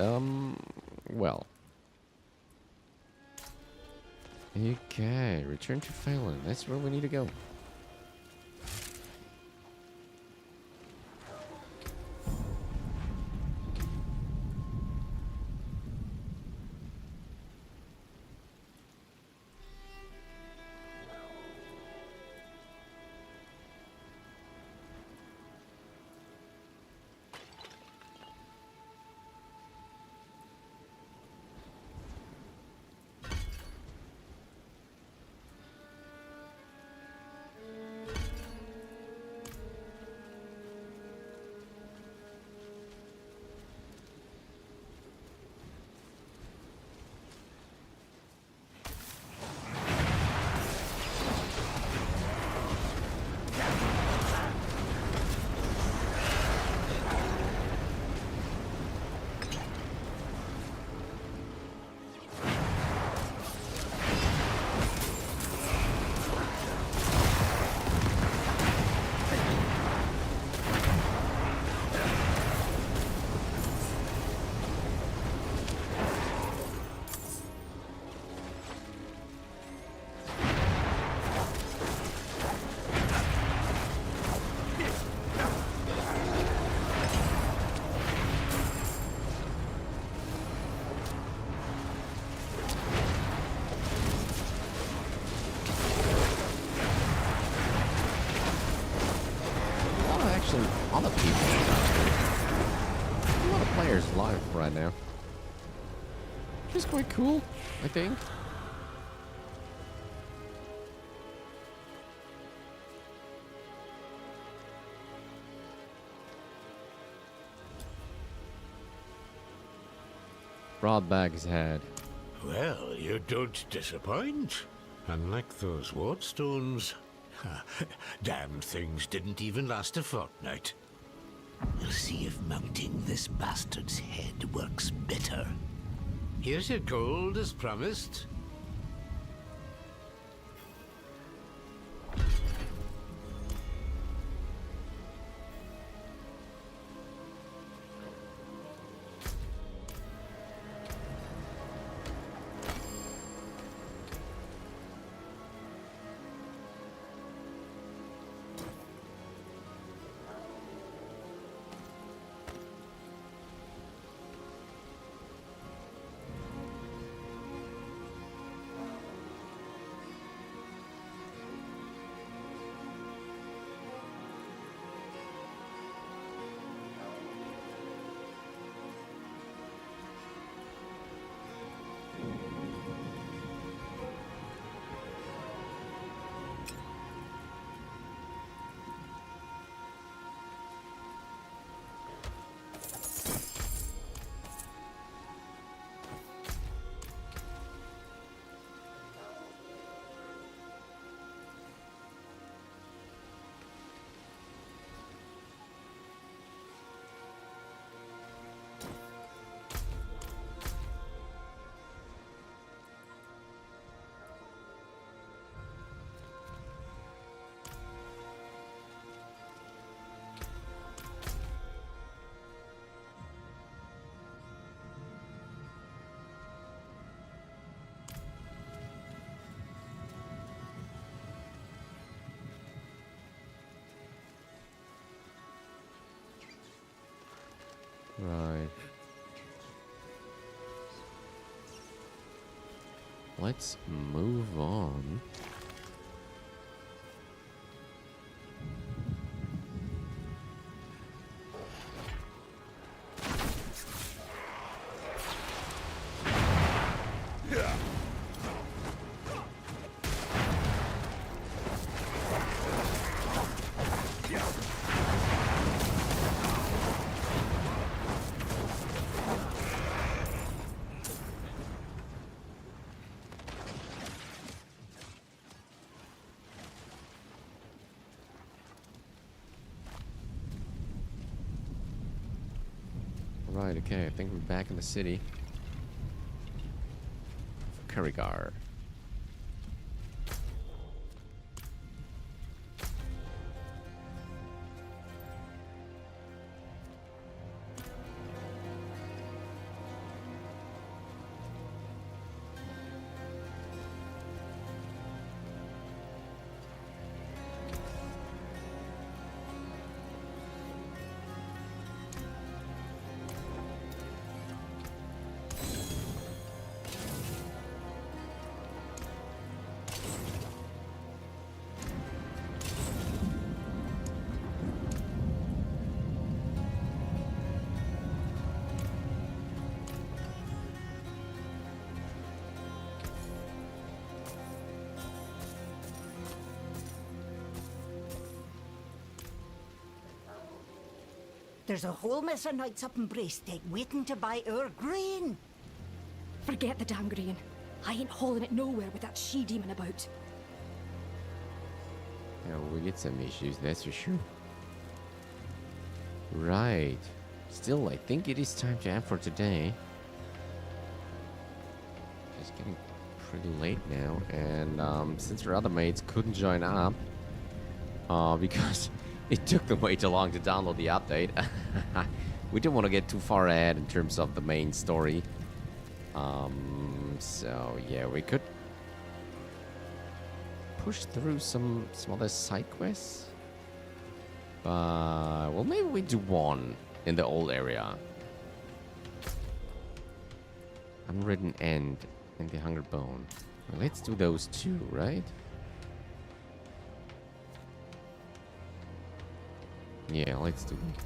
well. Okay, return to Phelan. That's where we need to go. Live right now. Which is quite cool, I think. Brought back his head. Well, you don't disappoint. Unlike those wardstones. Damned things didn't even last a fortnight. We'll see if mounting this bastard's head works better. Here's your gold as promised. let's move on. Right, okay, I think we're back in the city of Cerrigar. There's a whole mess of knights up in Braested waiting to buy our grain. Forget the damn grain. I ain't hauling it nowhere with that she-demon about. Yeah, we get some issues, that's for sure. Right. Still, I think it is time to end for today. It's getting pretty late now, and since our other mates couldn't join up, because it took them way too long to download the update. We didn't want to get too far ahead in terms of the main story. So yeah, we could push through some other side quests. But well, maybe we do one in the old area. Unwritten End and the Hunger Bone. Well, let's do those two, right? Yeah, let's do it.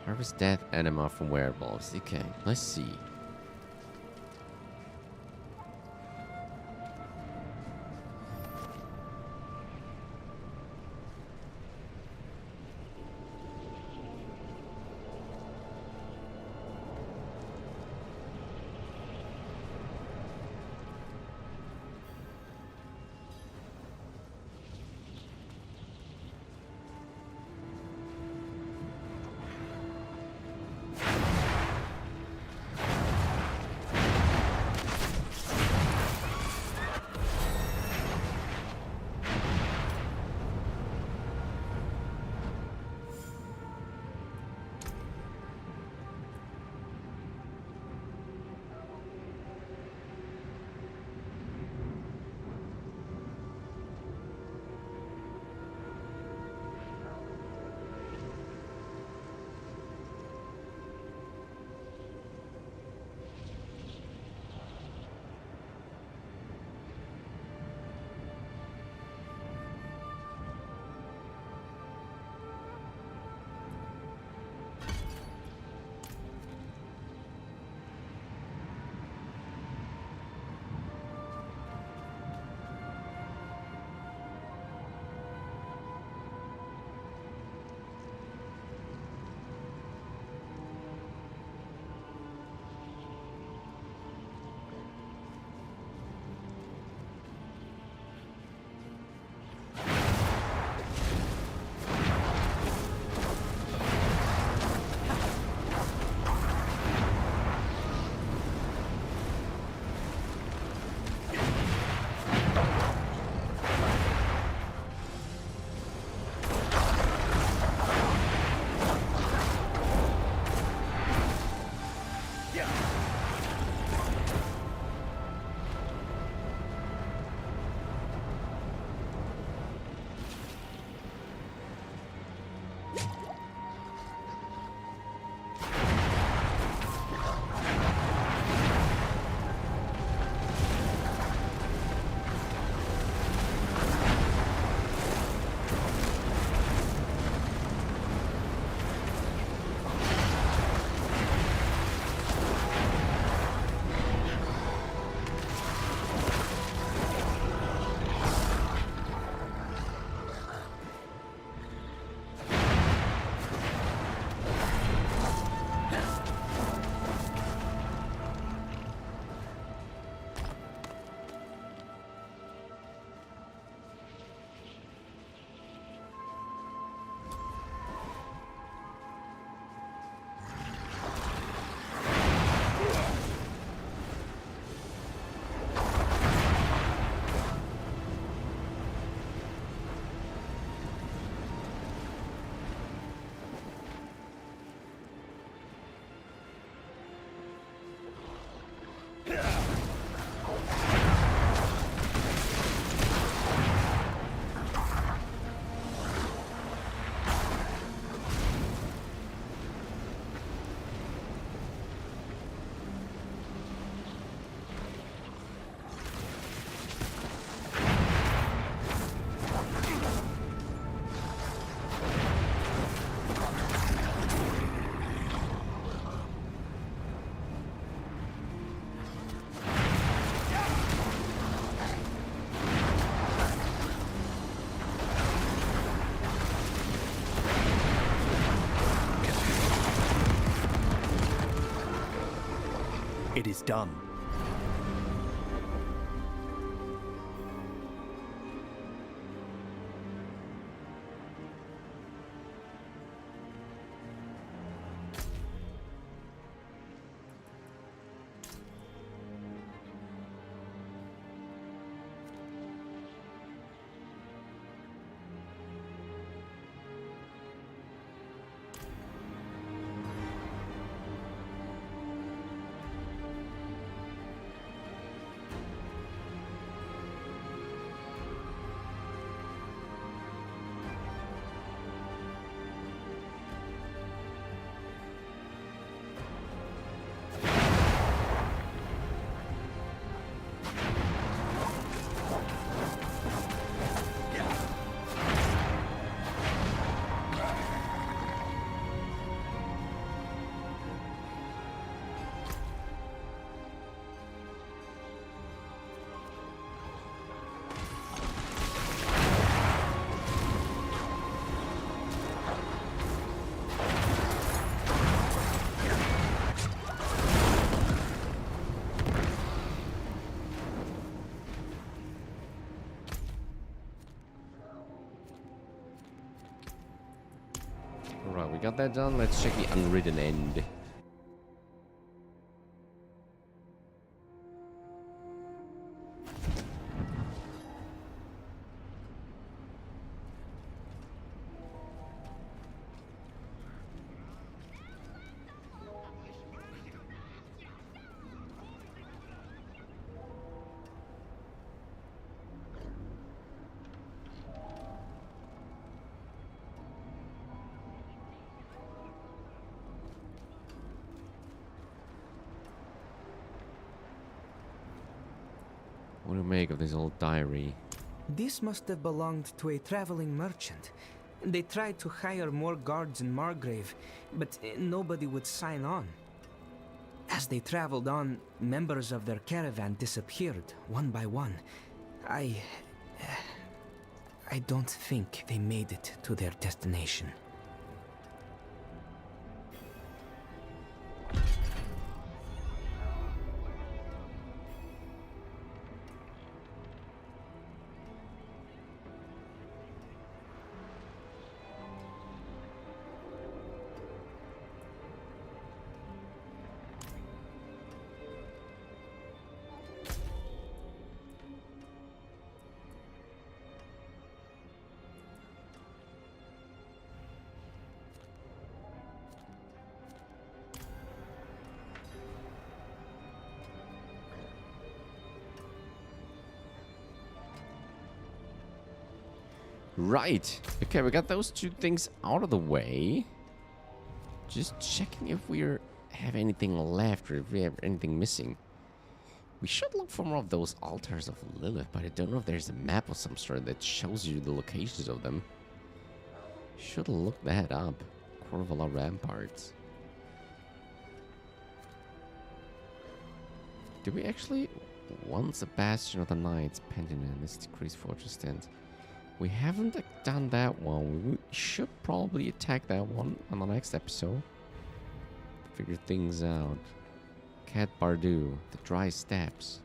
Harvest death enema from werewolves. Okay, let's see. It is done. Alright, we got that done. Let's check the Unwritten end. What do you make of this old diary? This must have belonged to a traveling merchant. They tried to hire more guards in Margrave, but nobody would sign on. As they traveled on, members of their caravan disappeared, one by one. I don't think they made it to their destination. Right. Okay, we got those two things out of the way. Just checking if we have anything left or if we have anything missing. We should look for more of those altars of Lilith, but I don't know if there's a map of some sort that shows you the locations of them. Should look that up. Corvala Ramparts. Did we actually... Once a Bastion of the Knights, Pentiment, this decreased fortress stands. We haven't done that one. We should probably attack that one on the next episode. Figure things out. Cat Bardu, the Dry Steppes,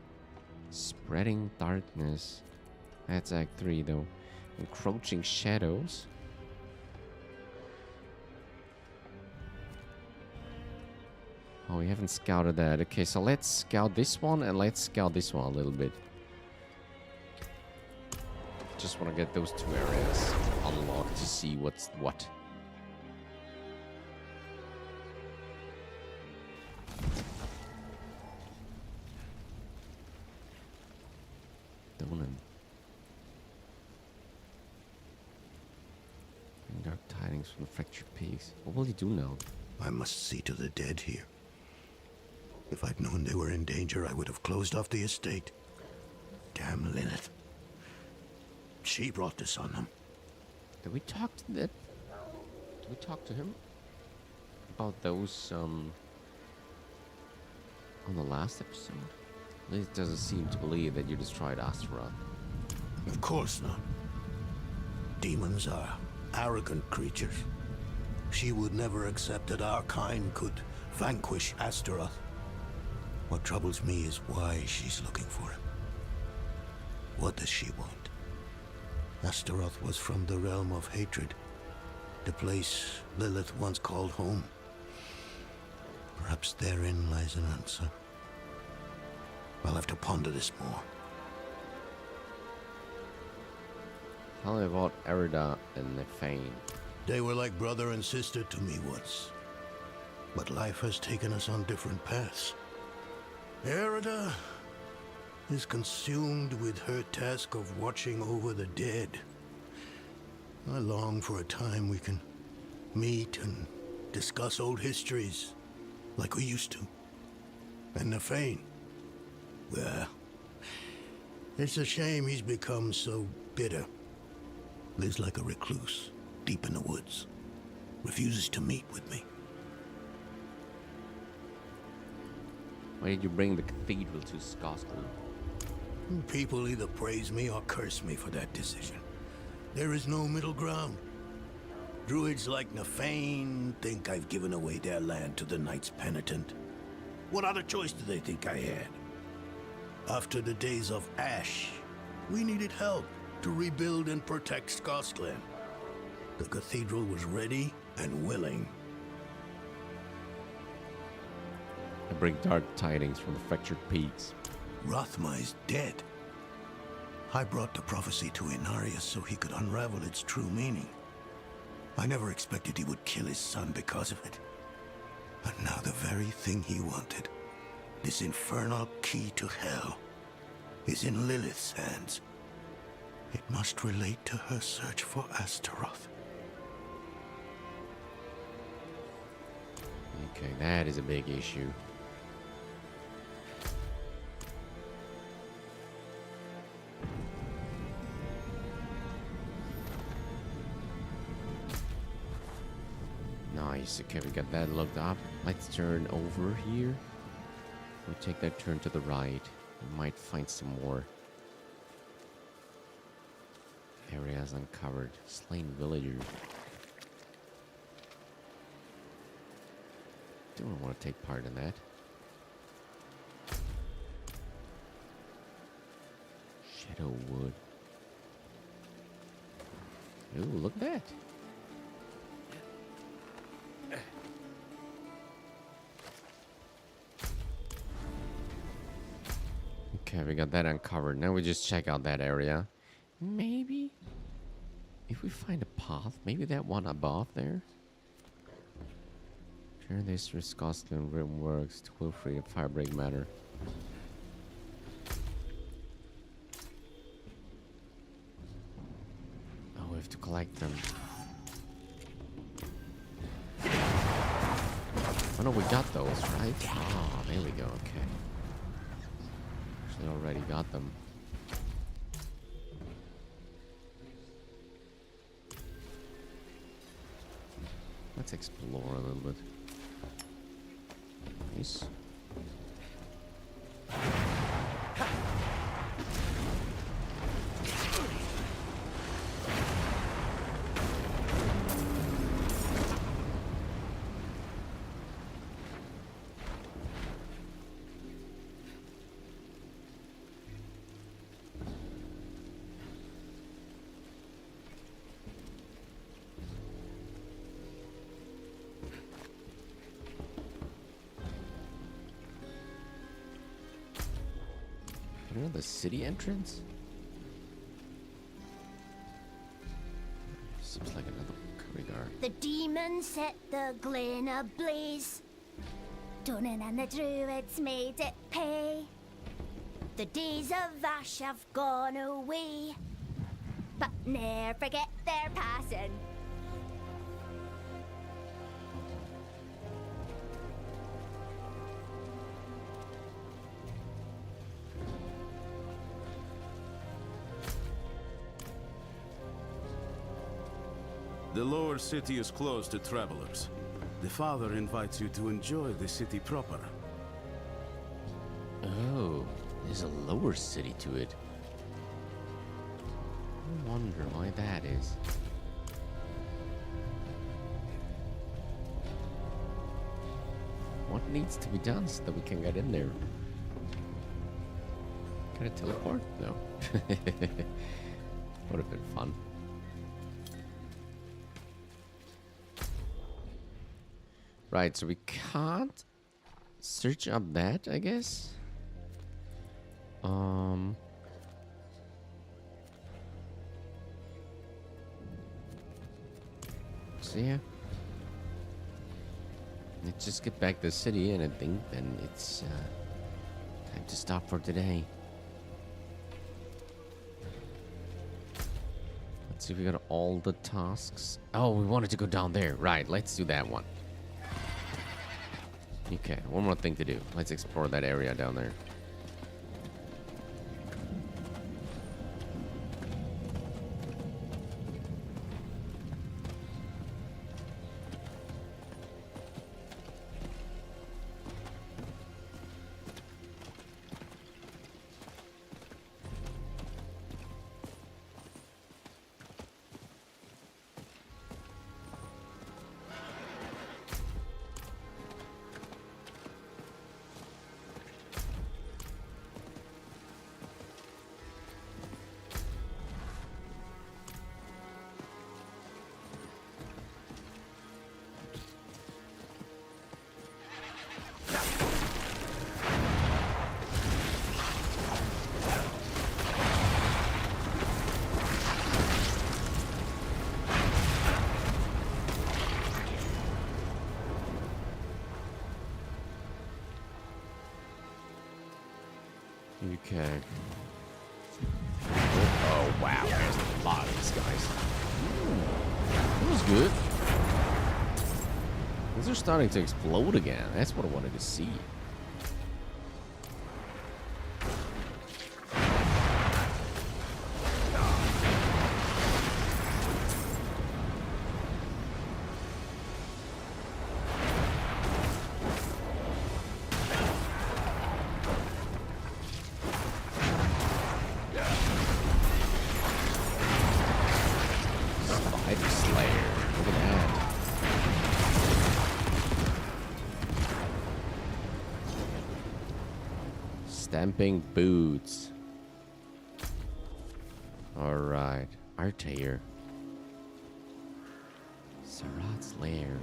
Spreading Darkness. That's Act 3 though. Encroaching Shadows. Oh, we haven't scouted that. Okay, so let's scout this one and let's scout this one a little bit. Just want to get those two areas unlocked to see what's what. Donan. Dark tidings from the fractured peaks. What will he do now? I must see to the dead here. If I'd known they were in danger, I would have closed off the estate. Damn Lilith. She brought this on them. Did we talk to that? Did we talk to him about those on the last episode? Liz doesn't seem to believe that you destroyed Astaroth. Of course not. Demons are arrogant creatures. She would never accept that our kind could vanquish Astaroth. What troubles me is why she's looking for him. What does she want? Astaroth was from the realm of hatred, the place Lilith once called home. Perhaps therein lies an answer. I'll have to ponder this more. Tell me about Erida and Nefane. They were like brother and sister to me once. But life has taken us on different paths. Erida is consumed with her task of watching over the dead. I long for a time we can meet and discuss old histories like we used to. And Nefane, well, it's a shame he's become so bitter. Lives like a recluse, deep in the woods. Refuses to meet with me. Why did you bring the cathedral to Scosglen? People either praise me or curse me for that decision. There is no middle ground. Druids like Nefane think I've given away their land to the Knights Penitent. What other choice do they think I had? After the days of Ash, we needed help to rebuild and protect Scosglen. The cathedral was ready and willing. I bring dark tidings from the fractured peaks. Rothma is dead. I brought the prophecy to Inarius so he could unravel its true meaning. I never expected he would kill his son because of it. And now the very thing he wanted, this infernal key to hell, is in Lilith's hands. It must relate to her search for Astaroth. Okay, that is a big issue. Nice, okay, we got that looked up. Let's turn over here. We'll take that turn to the right. We might find some more areas uncovered. Slain villagers. Don't want to take part in that. Shadowwood. Ooh, look at that. Okay, we got that uncovered. Now we just check out that area. Maybe if we find a path, maybe that one above there. Turn this through Scosglen Rim works to Wilfrey and Firebreak Manor. Oh, we have to collect them. Oh no, we got those, right? Ah, there we go, okay. Actually already got them. Let's explore a little bit. Nice. You know the city entrance? Seems like another Cerrigar. The demons set the glen ablaze. Dunnan and the druids made it pay. The days of Ash have gone away, but ne'er forget their passing. The lower city is closed to travelers. The father invites you to enjoy the city proper. Oh, there's a lower city to it. I wonder why that is. What what needs to be done so that we can get in there? Can I teleport? No. Would have been fun. Right, so we can't search up that, I guess. So yeah. Let's just get back to the city, and I think then it's time to stop for today. Let's see if we got all the tasks. Oh, we wanted to go down there. Right, let's do that one. Okay, one more thing to do. Let's explore that area down there. Okay. Oh, wow. There's a lot of these guys. That was good. These are starting to explode again. That's what I wanted to see. Stamping boots. Alright. Artair. Sarat's lair.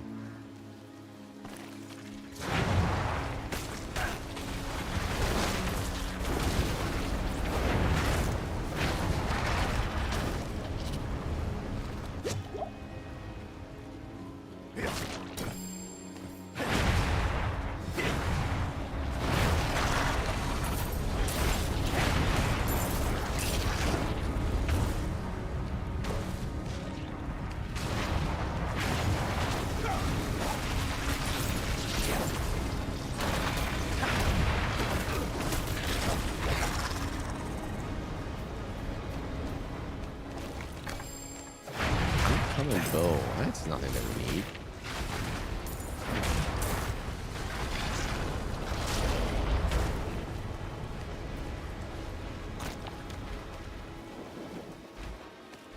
Bow. That's nothing that we need.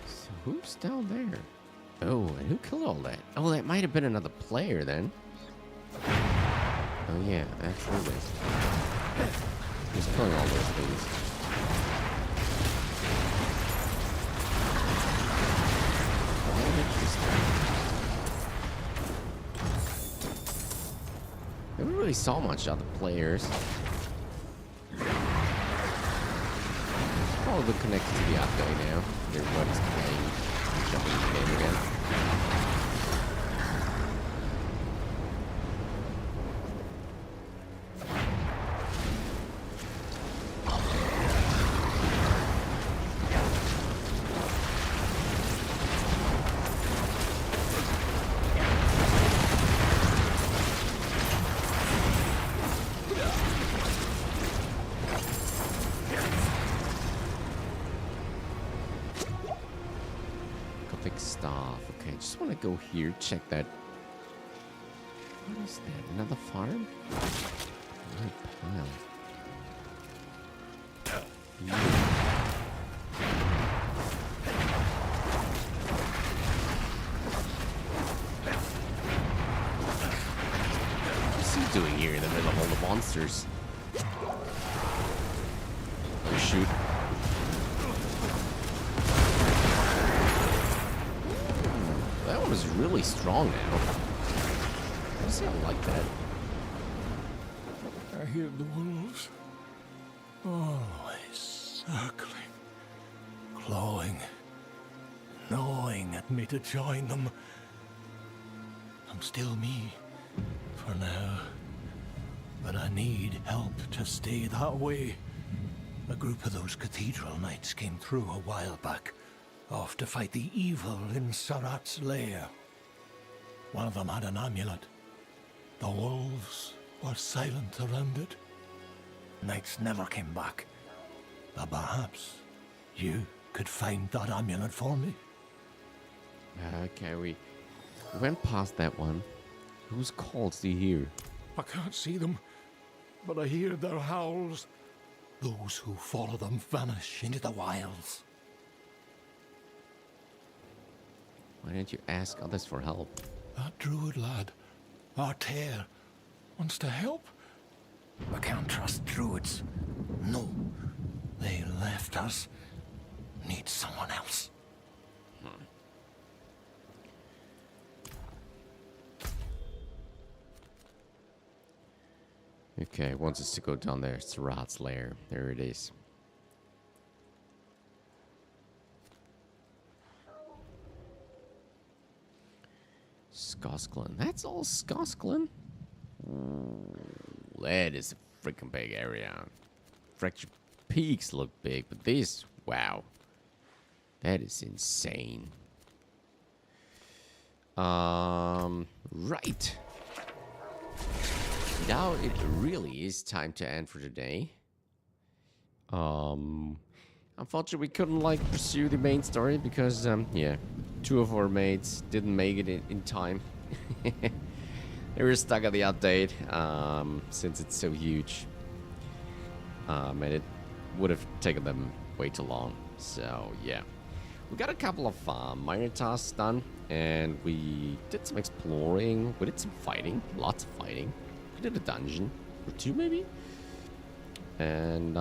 So who's down there? Oh, and who killed all that? Oh, that might have been another player then. Oh yeah, that's who it is. He's killing all those things. I never really saw much of the players. Probably connected to the update now. Everybody's playing, jumping the game again. Go here, check that. What is that? Another farm? Pile. See doing here in the middle of all the monsters? Oh, shoot. That one was really strong now. I don't like that. I hear the wolves. Always circling, clawing, gnawing at me to join them. I'm still me, for now. But I need help to stay that way. A group of those cathedral knights came through a while back, off to fight the evil in Sarat's lair. One of them had an amulet. The wolves were silent around it. Knights never came back. But perhaps you could find that amulet for me. Okay, we went past that one. Whose calls do you hear? I can't see them, but I hear their howls. Those who follow them vanish into the wilds. Why don't you ask others for help? That druid lad, Artair, wants to help. I can't trust druids. No, they left us. Need someone else. Okay, wants us to go down there. Sarat's lair. There it is. Scosglen. That's all Scosglen? Ooh, that is a freaking big area. Fractured Peaks look big, but this, wow. That is insane. Right. Now it really is time to end for today. Unfortunately, we couldn't like pursue the main story because yeah, 2 of our mates didn't make it in time. They were stuck at the update since it's so huge, and it would have taken them way too long. So yeah, we got a couple of minor tasks done, and we did some exploring. We did some fighting, lots of fighting. We did a dungeon or 2 maybe, and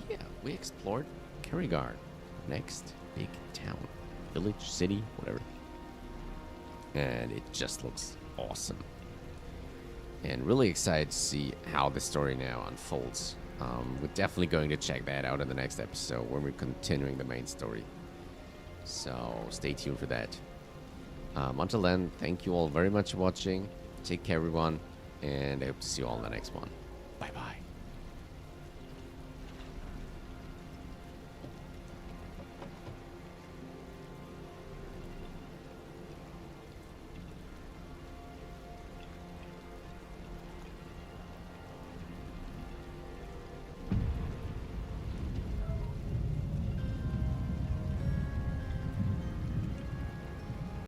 yeah, we explored Cerrigar, next big town, village, city, whatever, and it just looks awesome. And really excited to see how the story now unfolds. We're definitely going to check that out in the next episode when we're continuing the main story. So stay tuned for that. Until then, thank you all very much for watching. Take care, everyone, and I hope to see you all in the next one. Bye bye.